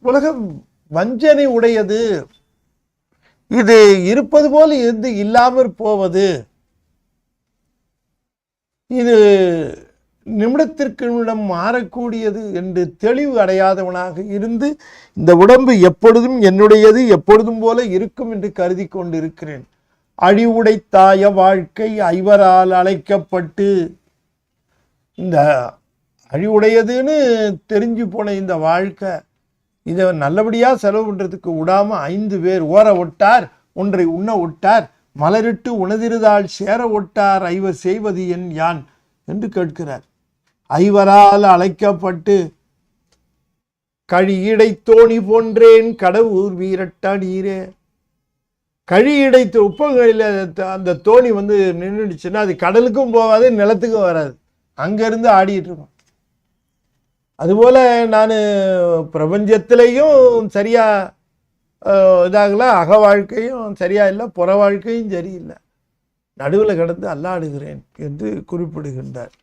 உலகம் வஞ்சனை உடையது, இது இருப்பது போல் இருந்து இல்லாமற் போவது, இது நிமிடத்திற்கு நிமிடம் மாறக்கூடியது என்று தெளிவு அடையாதவனாக இருந்து இந்த உடம்பு எப்பொழுதும் என்னுடையது, எப்பொழுதும் போல இருக்கும் என்று கருதி கொண்டிருக்கிறேன். அழிவுடைத்தாய வாழ்க்கை ஐவரால் அழைக்கப்பட்டு, இந்த அழிவுடையதுன்னு தெரிஞ்சு போன இந்த வாழ்க்கை, இதை நல்லபடியாக செலவு பண்ணுறதுக்கு விடாம 5 பேர் ஓர ஒட்டார், ஒன்றை உண்ண ஒட்டார், மலரிட்டு உணதிருதாள் சேர ஒட்டார், ஐவர் செய்வது என் யான் என்று கேட்கிறார். ஐவரால் அழைக்கப்பட்டு கழியிடை தோணி போன்றேன் கடவுர் வீரட்ட நீரே. கழியிடை உப்பங்களில் அந்த தோணி நின்றுடுச்சுன்னா அது கடலுக்கும் போகாது, நிலத்துக்கும் வராது, அங்கிருந்து ஆடிட்டு இருக்கும். அதுபோல நான் பிரபஞ்சத்திலையும் சரியா இதாகல, அக வாழ்க்கையும் சரியா இல்லை, புற வாழ்க்கையும் சரியில்லை, நடுவில் கிடந்து அல்லாடுகிறேன் என்று குறிப்பிடுகின்றார்.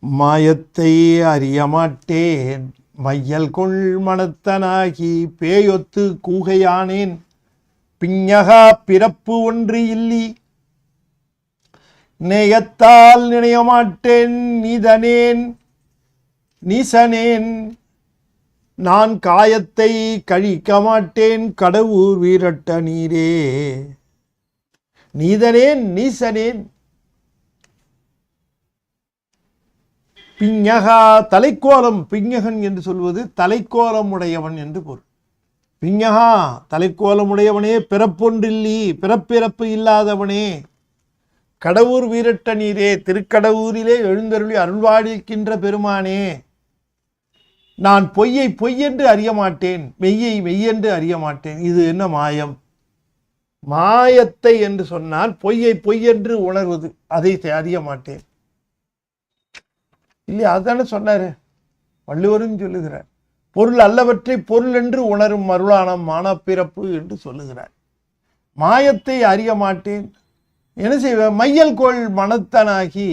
மாயத்தை அறியமாட்டேன், மையல் கொள் மனத்தனாகி பேயொத்து கூகையானேன், பிஞகா பிறப்பு ஒன்று இல்லி, நேயத்தால் நினையமாட்டேன் நீதனேன் நீசனேன், நான் காயத்தை கழிக்க மாட்டேன் கடவுர் வீரட்ட நீரே. நீதனேன் நீசனேன், பிஞகா தலைக்கோலம், பிஞகன் என்று சொல்வது தலைக்கோலம் உடையவன் என்று பொருள். பிஞகா தலைக்கோலம் உடையவனே, பிறப்பொன்றில்லி பிறப்பிறப்பு இல்லாதவனே, கடவுர் வீரட்ட நீரே, திருக்கடவுரிலே எழுந்தருளி அருள்வாழிக்கின்ற பெருமானே, நான் பொய்யை பொய்யென்று அறிய மாட்டேன், மெய்யை மெய்யென்று அறிய மாட்டேன். இது என்ன மாயம்? மாயத்தை என்று சொன்னால் பொய்யை பொய் என்று உணர்வது, அதை அறிய மாட்டேன் இல்லையா? அதுதானே சொன்னாரு வள்ளுவரும் சொல்லுகிறார். பொருள் அல்லவற்றை பொருள் என்று உணரும் மருளானம் மானப்பிறப்பு என்று சொல்லுகிறார். மாயத்தை அறிய மாட்டேன், என்ன செய்வேன்? மையல் கோள் மனத்தனாகி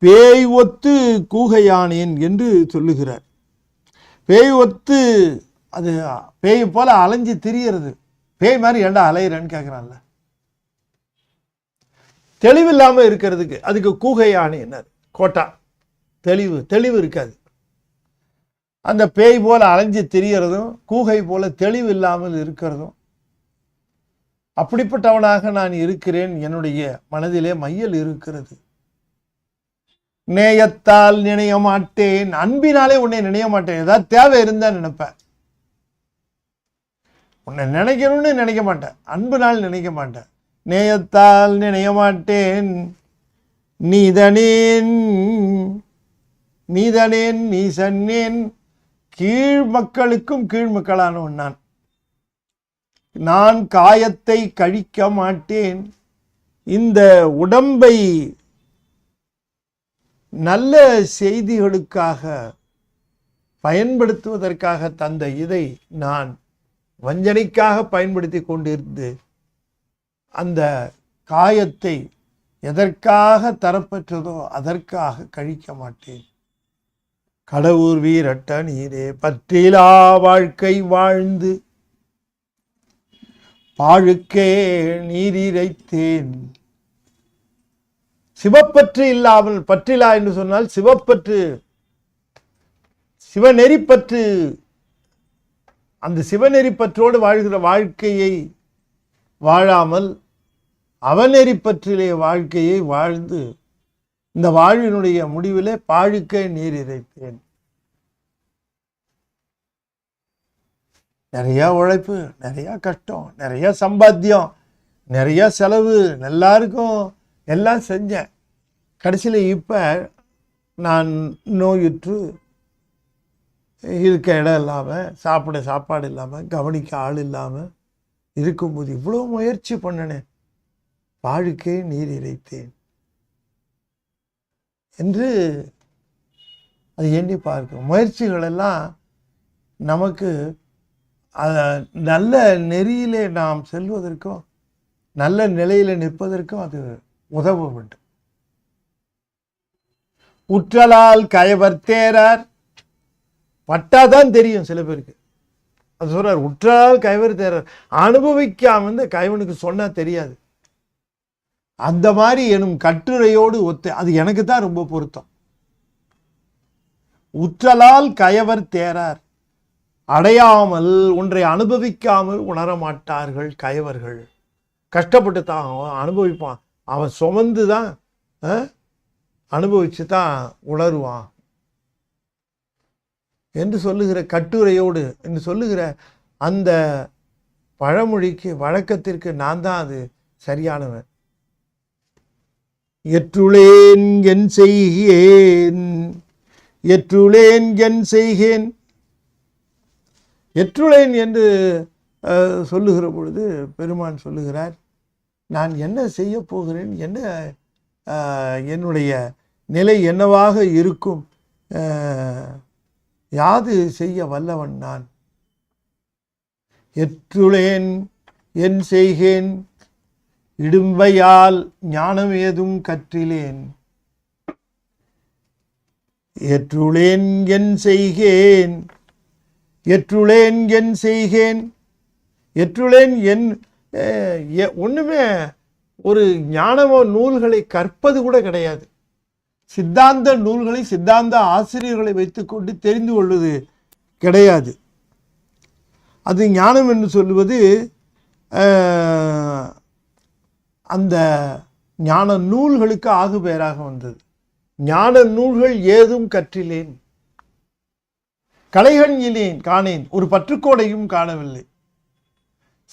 பேய் ஒத்து கூகையானேன் என்று சொல்லுகிறார். பேய் ஒத்து, அது பேய் போல அலைஞ்சு திரியறது. பேய் மாதிரி ஏண்டா அலையிறன்னு கேட்குறான்ல. தெளிவில்லாம இருக்கிறதுக்கு அதுக்கு கூகையானேன்னார். கோட்டா தெளிவு இருக்காது. அந்த பேய் போல அலைஞ்சு திரியறதும் கூகை போல தெளிவு இல்லாமல் இருக்கிறதும், அப்படிப்பட்டவனாக நான் இருக்கிறேன். என்னுடைய மனதிலே மையல் இருக்கிறது. நேயத்தால் நினைய மாட்டேன், அன்பினாலே உன்னை நினைய மாட்டேன். ஏதாவது தேவை இருந்தா நினைப்பேன், உன்னை நினைக்கணும்னு நினைக்க மாட்டேன், அன்புனால் நினைக்க மாட்டேன். நேயத்தால் நினைய மாட்டேன், நீதனேன் நீ சன்னேன், கீழ் மக்களுக்கும் கீழ் மக்களானவன் நான் காயத்தை கழிக்க மாட்டேன். இந்த உடம்பை நல்ல செய்திகளுக்காக பயன்படுத்துவதற்காக தந்த இதை நான் வஞ்சனைக்காக பயன்படுத்தி கொண்டிருந்து அந்த காயத்தை எதற்காக தரப்பெற்றதோ அதற்காக கழிக்க மாட்டேன். கடவுர் வீரட்ட நீரே பற்றிலா வாழ்க்கை வாழ்ந்து பாழுக்கே நீரிரைத்தேன். சிவப்பற்று இல்லாமல், பற்றிலா என்று சொன்னால் சிவப்பற்று, சிவநெறிப்பற்று, அந்த சிவநெறிப்பற்றோடு வாழ்கிற வாழ்க்கையை வாழாமல் அவநெறிப்பற்றிலே வாழ்க்கையை வாழ்ந்து இந்த வாழ்வினுடைய முடிவிலே பாழுக்கை நீர் இறைத்தேன். நிறைய உழைப்பு, நிறைய கஷ்டம், நிறைய சம்பாத்தியம், நிறைய செலவு, எல்லாருக்கும் எல்லாம் செஞ்சேன். கடைசியில் இப்போ நான் நோயுற்று இருக்க இடம் இல்லாமல், சாப்பிட சாப்பாடு இல்லாமல், கவனிக்க ஆள் இல்லாமல் இருக்கும்போது இவ்வளோ முயற்சி பண்ணினேன், பாழுக்கே நீர் இறைத்தேன் என்று அது எண்ணி பார்க்கும். முயற்சிகளெல்லாம் நமக்கு நல்ல நெறியிலே நாம் செல்வதற்கும் நல்ல நிலையில் நிற்பதற்கும் அது உதவ வேண்டும். உற்றலால் கயவர் தேரார், பட்டாதான் தெரியும் சில பேருக்கு. அது சொல்றார், உற்றால் கயவர் தேரார். அனுபவிக்காம இந்த கயவனுக்கு சொன்னா தெரியாது. அந்த மாதிரி எனும் கட்டுரையோடு அது எனக்கு தான் ரொம்ப பொருத்தம். உற்றலால் கயவர் தேரார், அடையாமல் ஒன்றை அனுபவிக்காமல் உணரமாட்டார்கள் கயவர்கள். கஷ்டப்பட்டு தான் அவன் அனுபவிப்பான், அவன் சுமந்து தான் அனுபவிச்சு தான் உணருவான் என்று சொல்லுகிற கட்டுரையோடு என்று சொல்லுகிற அந்த பழமொழிக்கு வழக்கத்திற்கு நான் தான் அது சரியானவன். எற்றுளேன் என் செய்கேன், எற்றுளேன் என் செய்கேன். எற்றுளேன் என்று சொல்லுகிற பொழுது பெருமான் சொல்லுகிறார், நான் என்ன செய்ய போகிறேன், என்ன என்னுடைய நிலை என்னவாக இருக்கும், யாது செய்ய வல்லவன் நான். எற்றுளேன் என் செய்கேன், இடும்பையால் ஞானம் ஏதும் கற்றிலேன். எற்றுளேன் என் செய்கேன், எற்றுளேன் என் செய்கேன். எற்றுளேன் என் ஒன்றுமே ஒரு ஞானமோ நூல்களை கற்பது கூட கிடையாது. சித்தாந்த நூல்களை சித்தாந்த ஆசிரியர்களை வைத்துக்கொண்டு தெரிந்து கொள்வது கிடையாது. அது ஞானம் என்று சொல்லுவது அந்த ஞான நூல்களுக்கு ஆகு பெயராக வந்தது. ஞான நூல்கள் ஏதும் கற்றிலேன், கலைகள் இலேன் காணேன், ஒரு பற்றுக்கோடையும் காணவில்லை.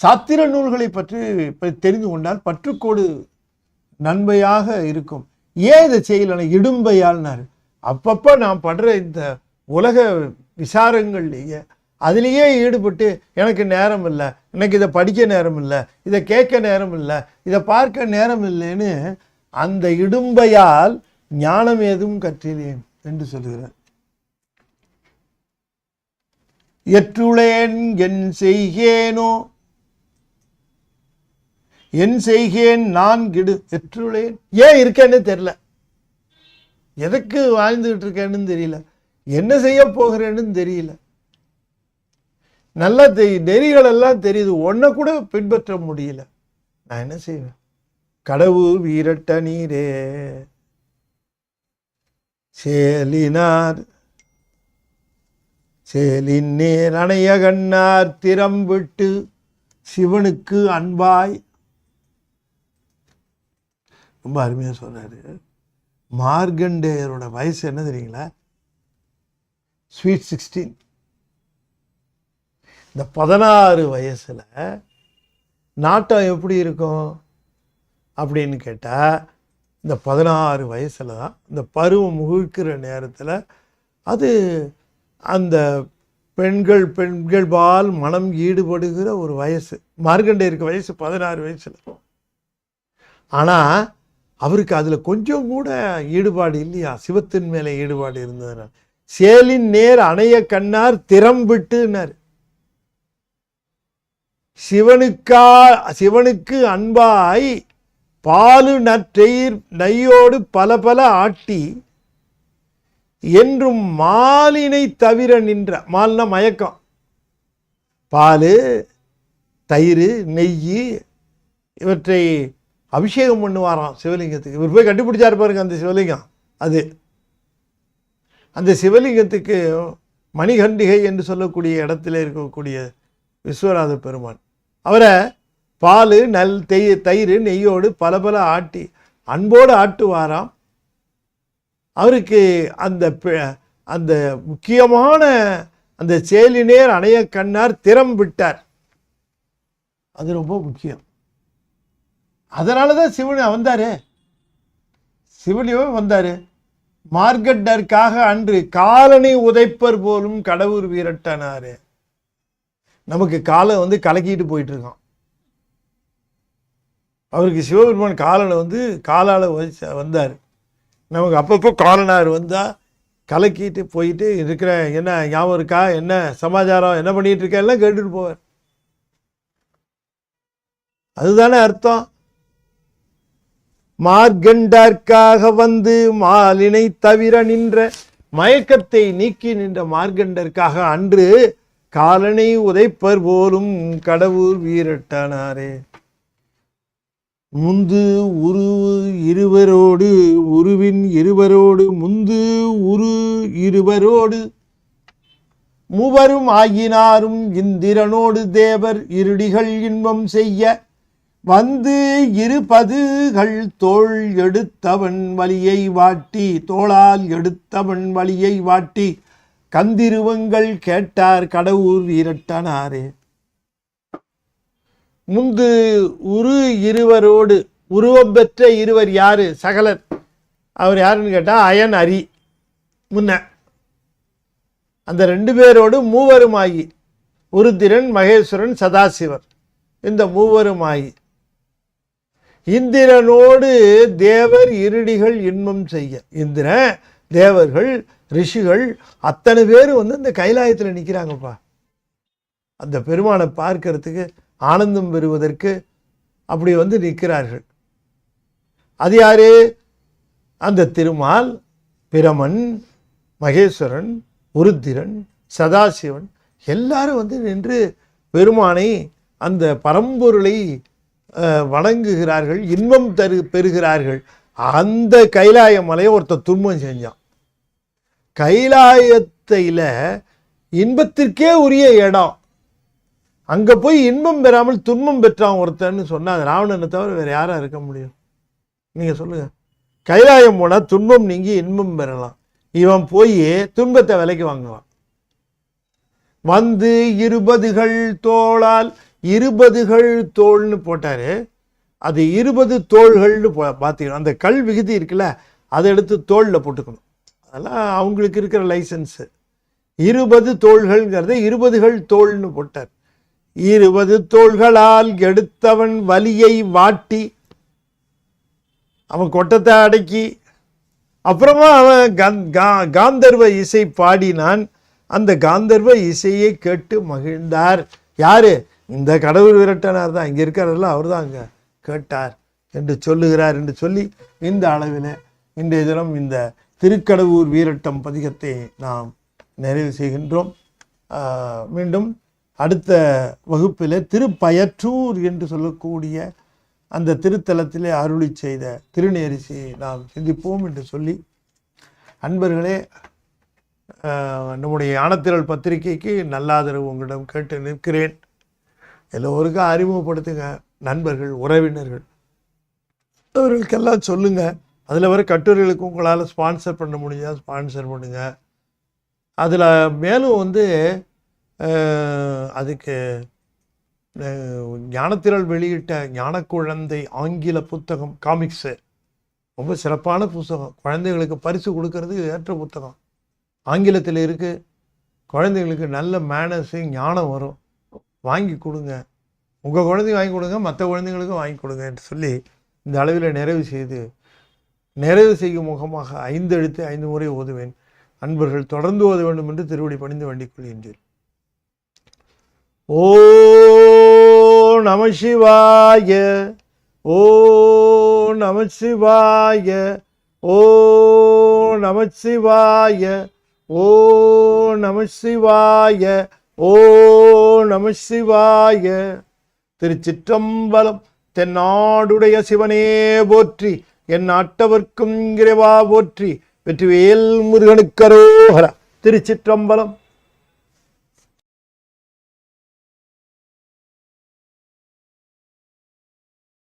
சாத்திர நூல்களை பற்றி தெரிந்து கொண்டால் பற்றுக்கோடு நன்மையாக இருக்கும். ஏன் இதை செய்யலை, இடும்பையால்னாரு. அப்பப்போ நான் படுற இந்த உலக விசாரங்கள்லேயே அதிலேயே ஈடுபட்டு எனக்கு நேரம் இல்லை, எனக்கு இதை படிக்க நேரம் இல்லை, இதை கேட்க நேரம் இல்லை, இதை பார்க்க நேரம் இல்லைன்னு அந்த இடும்பையால் ஞானம் ஏதும் கற்றிலேன் என்று சொல்கிறார். எற்றுளேன் என் செய்கேனோ, என் செய்கேன் நான் கிடு. எற்றுளேன், ஏன் இருக்கேன்னு தெரியல, எதுக்கு வாழ்ந்துகிட்டு இருக்கேன்னு தெரியல, என்ன செய்ய போகிறேன்னு தெரியல. நல்ல நெறிகள் எல்லாம் தெரியுது, ஒன்றை கூட பின்பற்ற முடியல. நான் என்ன செய்வேன்? கடவுள் வீரட்ட நீரே சேலினார் சேலின் நேர் அணைய கண்ணார் திறம்பிட்டு சிவனுக்கு அன்பாய். ரொம்ப அருமையாக சொன்னார். மார்கண்டேயரோட வயசு என்ன தெரியுங்களா? ஸ்வீட் 16. இந்த 16 வயசில் நாட்டம் எப்படி இருக்கும் அப்படின்னு கேட்டால், இந்த 16 வயசில் தான் இந்த பருவம் முகிழ்க்கிற நேரத்தில் அது அந்த பெண்கள் பால் மனம் ஈடுபடுகிற ஒரு வயசு. மார்கண்டேயருக்கு வயசு 16 வயசில். ஆனால் அவருக்கு அதில் கொஞ்சம் கூட ஈடுபாடு இல்லையா, சிவத்தின் மேலே ஈடுபாடு இருந்ததுனால. சேலின் நேர் அணைய கண்ணார் திறம்பிட்டுனார். சிவனுக்கு அன்பாய் பாலு நற்றெயிர் நையோடு பல பல ஆட்டி என்றும் மாலினை தவிர நின்ற. மால்னா மயக்கம். பால், தயிர், நெய் இவற்றை அபிஷேகம் பண்ணுவாராம் சிவலிங்கத்துக்கு. இவர் போய் கண்டுபிடிச்சாரு பாருங்க அந்த சிவலிங்கம். அது அந்த சிவலிங்கத்துக்கு மணிகண்டிகை என்று சொல்லக்கூடிய இடத்துல இருக்கக்கூடிய விஸ்வநாத பெருமான் அவரை பால் தயிர் நெய்யோடு பல பல ஆட்டி அன்போடு ஆட்டுவாராம். அவருக்கு அந்த முக்கியமான அந்த சேலினேர் அணைய கண்ணார் திறம்பிட்டார். அது ரொம்ப முக்கியம். அதனால தான் சிவன் வந்தாரு, சிவலியோ வந்தாரு. மார்கண்டற்காக அன்று காலனை உதைப்பர் போலும் கடவுர் வீரட்டனாரு. நமக்கு காலை கலக்கிட்டு போயிட்டு இருக்கான். அவருக்கு சிவபெருமான் காலனை காலால் வந்தார். நமக்கு அப்பப்போ காலனார் வந்தால் கலக்கிட்டு போயிட்டு இருக்கிற என்ன ஞாபகம் இருக்கா, என்ன சமாச்சாரம், என்ன பண்ணிட்டு இருக்க எல்லாம் கேட்டுட்டு போவார். அதுதானே அர்த்தம். மார்கண்டற்காக வந்து மாலினை தவிர நின்ற, மயக்கத்தை நீக்கி நின்ற மார்கண்டற்காக அன்று காலனை உதைப்பர் போலும் கடவுள் வீரட்டானாரே. முந்து உருவு இருவரோடு உருவின் இருவரோடு முந்து உரு இருவரோடு மூவரும் ஆகினாரும் இந்திரனோடு தேவர் இருடிகள் இன்பம் செய்ய வந்து இருபதுகள் தோள் எடுத்தவன் வலியை வாட்டி, தோளால் எடுத்தவன் வலியை வாட்டி கந்திருவங்கள் கேட்டார் கடவுர் வீரட்டனாரே. முந்து உரு இருவரோடு, உருவம் பெற்ற இருவர் யாரு? சகலர். அவர் யாருன்னு கேட்டால் அயன் அரி. முன்ன அந்த 2 பேரோடு மூவருமாகி, உருத்திரன் மகேஸ்வரன் சதாசிவர், இந்த மூவருமாகி இந்திரனோடு தேவர் இருடிகள் இன்பம் செய்ய. இந்திரன், தேவர்கள், ரிஷிகள் அத்தனை பேரும் இந்த கைலாயத்தில் நிற்கிறாங்கப்பா. அந்த பெருமானை பார்க்கறதுக்கு, ஆனந்தம் பெறுவதற்கு அப்படி நிற்கிறார்கள். அது யாரு? அந்த திருமால், பிரமன், மகேஸ்வரன், உருத்திரன், சதாசிவன் எல்லாரும் நின்று பெருமானை, அந்த பரம்பொருளை வணங்குகிறார்கள், இன்பம் பெறுகிறார்கள். அந்த கைலாய மலையை ஒருத்தர் துன்பம் செஞ்சான். கைலாயத்தில இன்பத்திற்கே உரிய இடம், அங்கே போய் இன்பம் பெறாமல் துன்பம் பெற்றான் ஒருத்தன்னு சொன்னால் அது ராவணனை தவிர வேறு யாராக இருக்க முடியும்? நீங்கள் சொல்லுங்கள். கைலாயம் போனால் துன்பம் நீங்கி இன்பம் பெறலாம், இவன் போய் துன்பத்தை விலைக்கு வாங்குவான். வந்து 20கள் தோளால், 20கள் தோள்னு போட்டார். அது 20 தோள்கள்னு பார்த்துக்கணும். அந்த கல் விகுதி இருக்குல்ல, அதை எடுத்து தோளில் போட்டுக்கணும். அதெல்லாம் அவங்களுக்கு இருக்கிற லைசன்ஸு. 20 தோள்கள்ங்கிறத 20கள் தோள்னு போட்டார். 20 தோள்களால் எடுத்தவன் வலியை வாட்டி அவன் கொட்டத்தை அடக்கி அப்புறமா அவன் காந்தர்வ இசை பாடினான். அந்த காந்தர்வ இசையை கேட்டு மகிழ்ந்தார். யாரு? இந்த கடவுள் விரட்டனார் தான். இங்கே இருக்கிறதெல்லாம் அவர் தான் அங்கே கேட்டார் என்று சொல்லுகிறார் என்று சொல்லி இந்த அளவில் இன்றைய தினம் இந்த திருக்கடவுர் வீரட்டம் பதிகத்தை நாம் நிறைவு செய்கின்றோம். மீண்டும் அடுத்த வகுப்பில் திருப்பயற்றூர் என்று சொல்லக்கூடிய அந்த திருத்தலத்திலே அருளி செய்த திருநேரிசையை நாம் சிந்திப்போம் என்று சொல்லி, அன்பர்களே, நம்முடைய ஞானத்திரள் பத்திரிகைக்கு நல்ல ஆதரவு உங்களிடம் கேட்டு நிற்கிறேன். எல்லோருக்கும் அறிமுகப்படுத்துங்க. நண்பர்கள், உறவினர்கள், அவர்களுக்கெல்லாம் சொல்லுங்கள். அதில் வர கட்டுரைகளுக்கு உங்களால் ஸ்பான்சர் பண்ண முடிஞ்சால் ஸ்பான்சர் பண்ணுங்கள். அதில் மேலும் அதுக்கு ஞானத்திரள் வெளியிட்ட ஞானக்குழந்தை ஆங்கில புத்தகம், காமிக்ஸு, ரொம்ப சிறப்பான புத்தகம். குழந்தைகளுக்கு பரிசு கொடுக்கறதுக்கு ஏற்ற புத்தகம். ஆங்கிலத்தில் இருக்குது. குழந்தைங்களுக்கு நல்ல மேனர்ஸு, ஞானம் வரும். வாங்கி கொடுங்க. உங்கள் குழந்தைங்க வாங்கி கொடுங்க, மற்ற குழந்தைங்களுக்கும் வாங்கி கொடுங்க என்று சொல்லி இந்த அளவில் நிறைவு செய்யும் முகமாக 5 எழுத்து 5 முறை ஓதுவேன். அன்பர்கள் தொடர்ந்து ஓத வேண்டும் என்று திருவடி பணிந்து வேண்டிக் கொள்கின்றேன். ஓ நம சிவாய, ஓ நம சிவாய, ஓ நம சிவாய, ஓ நம சிவாய, ஓ நம சிவாய. திருச்சிற்றம்பலம். தென்னாடுடைய சிவனே போற்றி, என் நாட்டவர்க்கும் இறைவா போற்றி. வெற்றிவேல் முருகனுக்கு அரோகரா. திருச்சிற்றம்பலம்.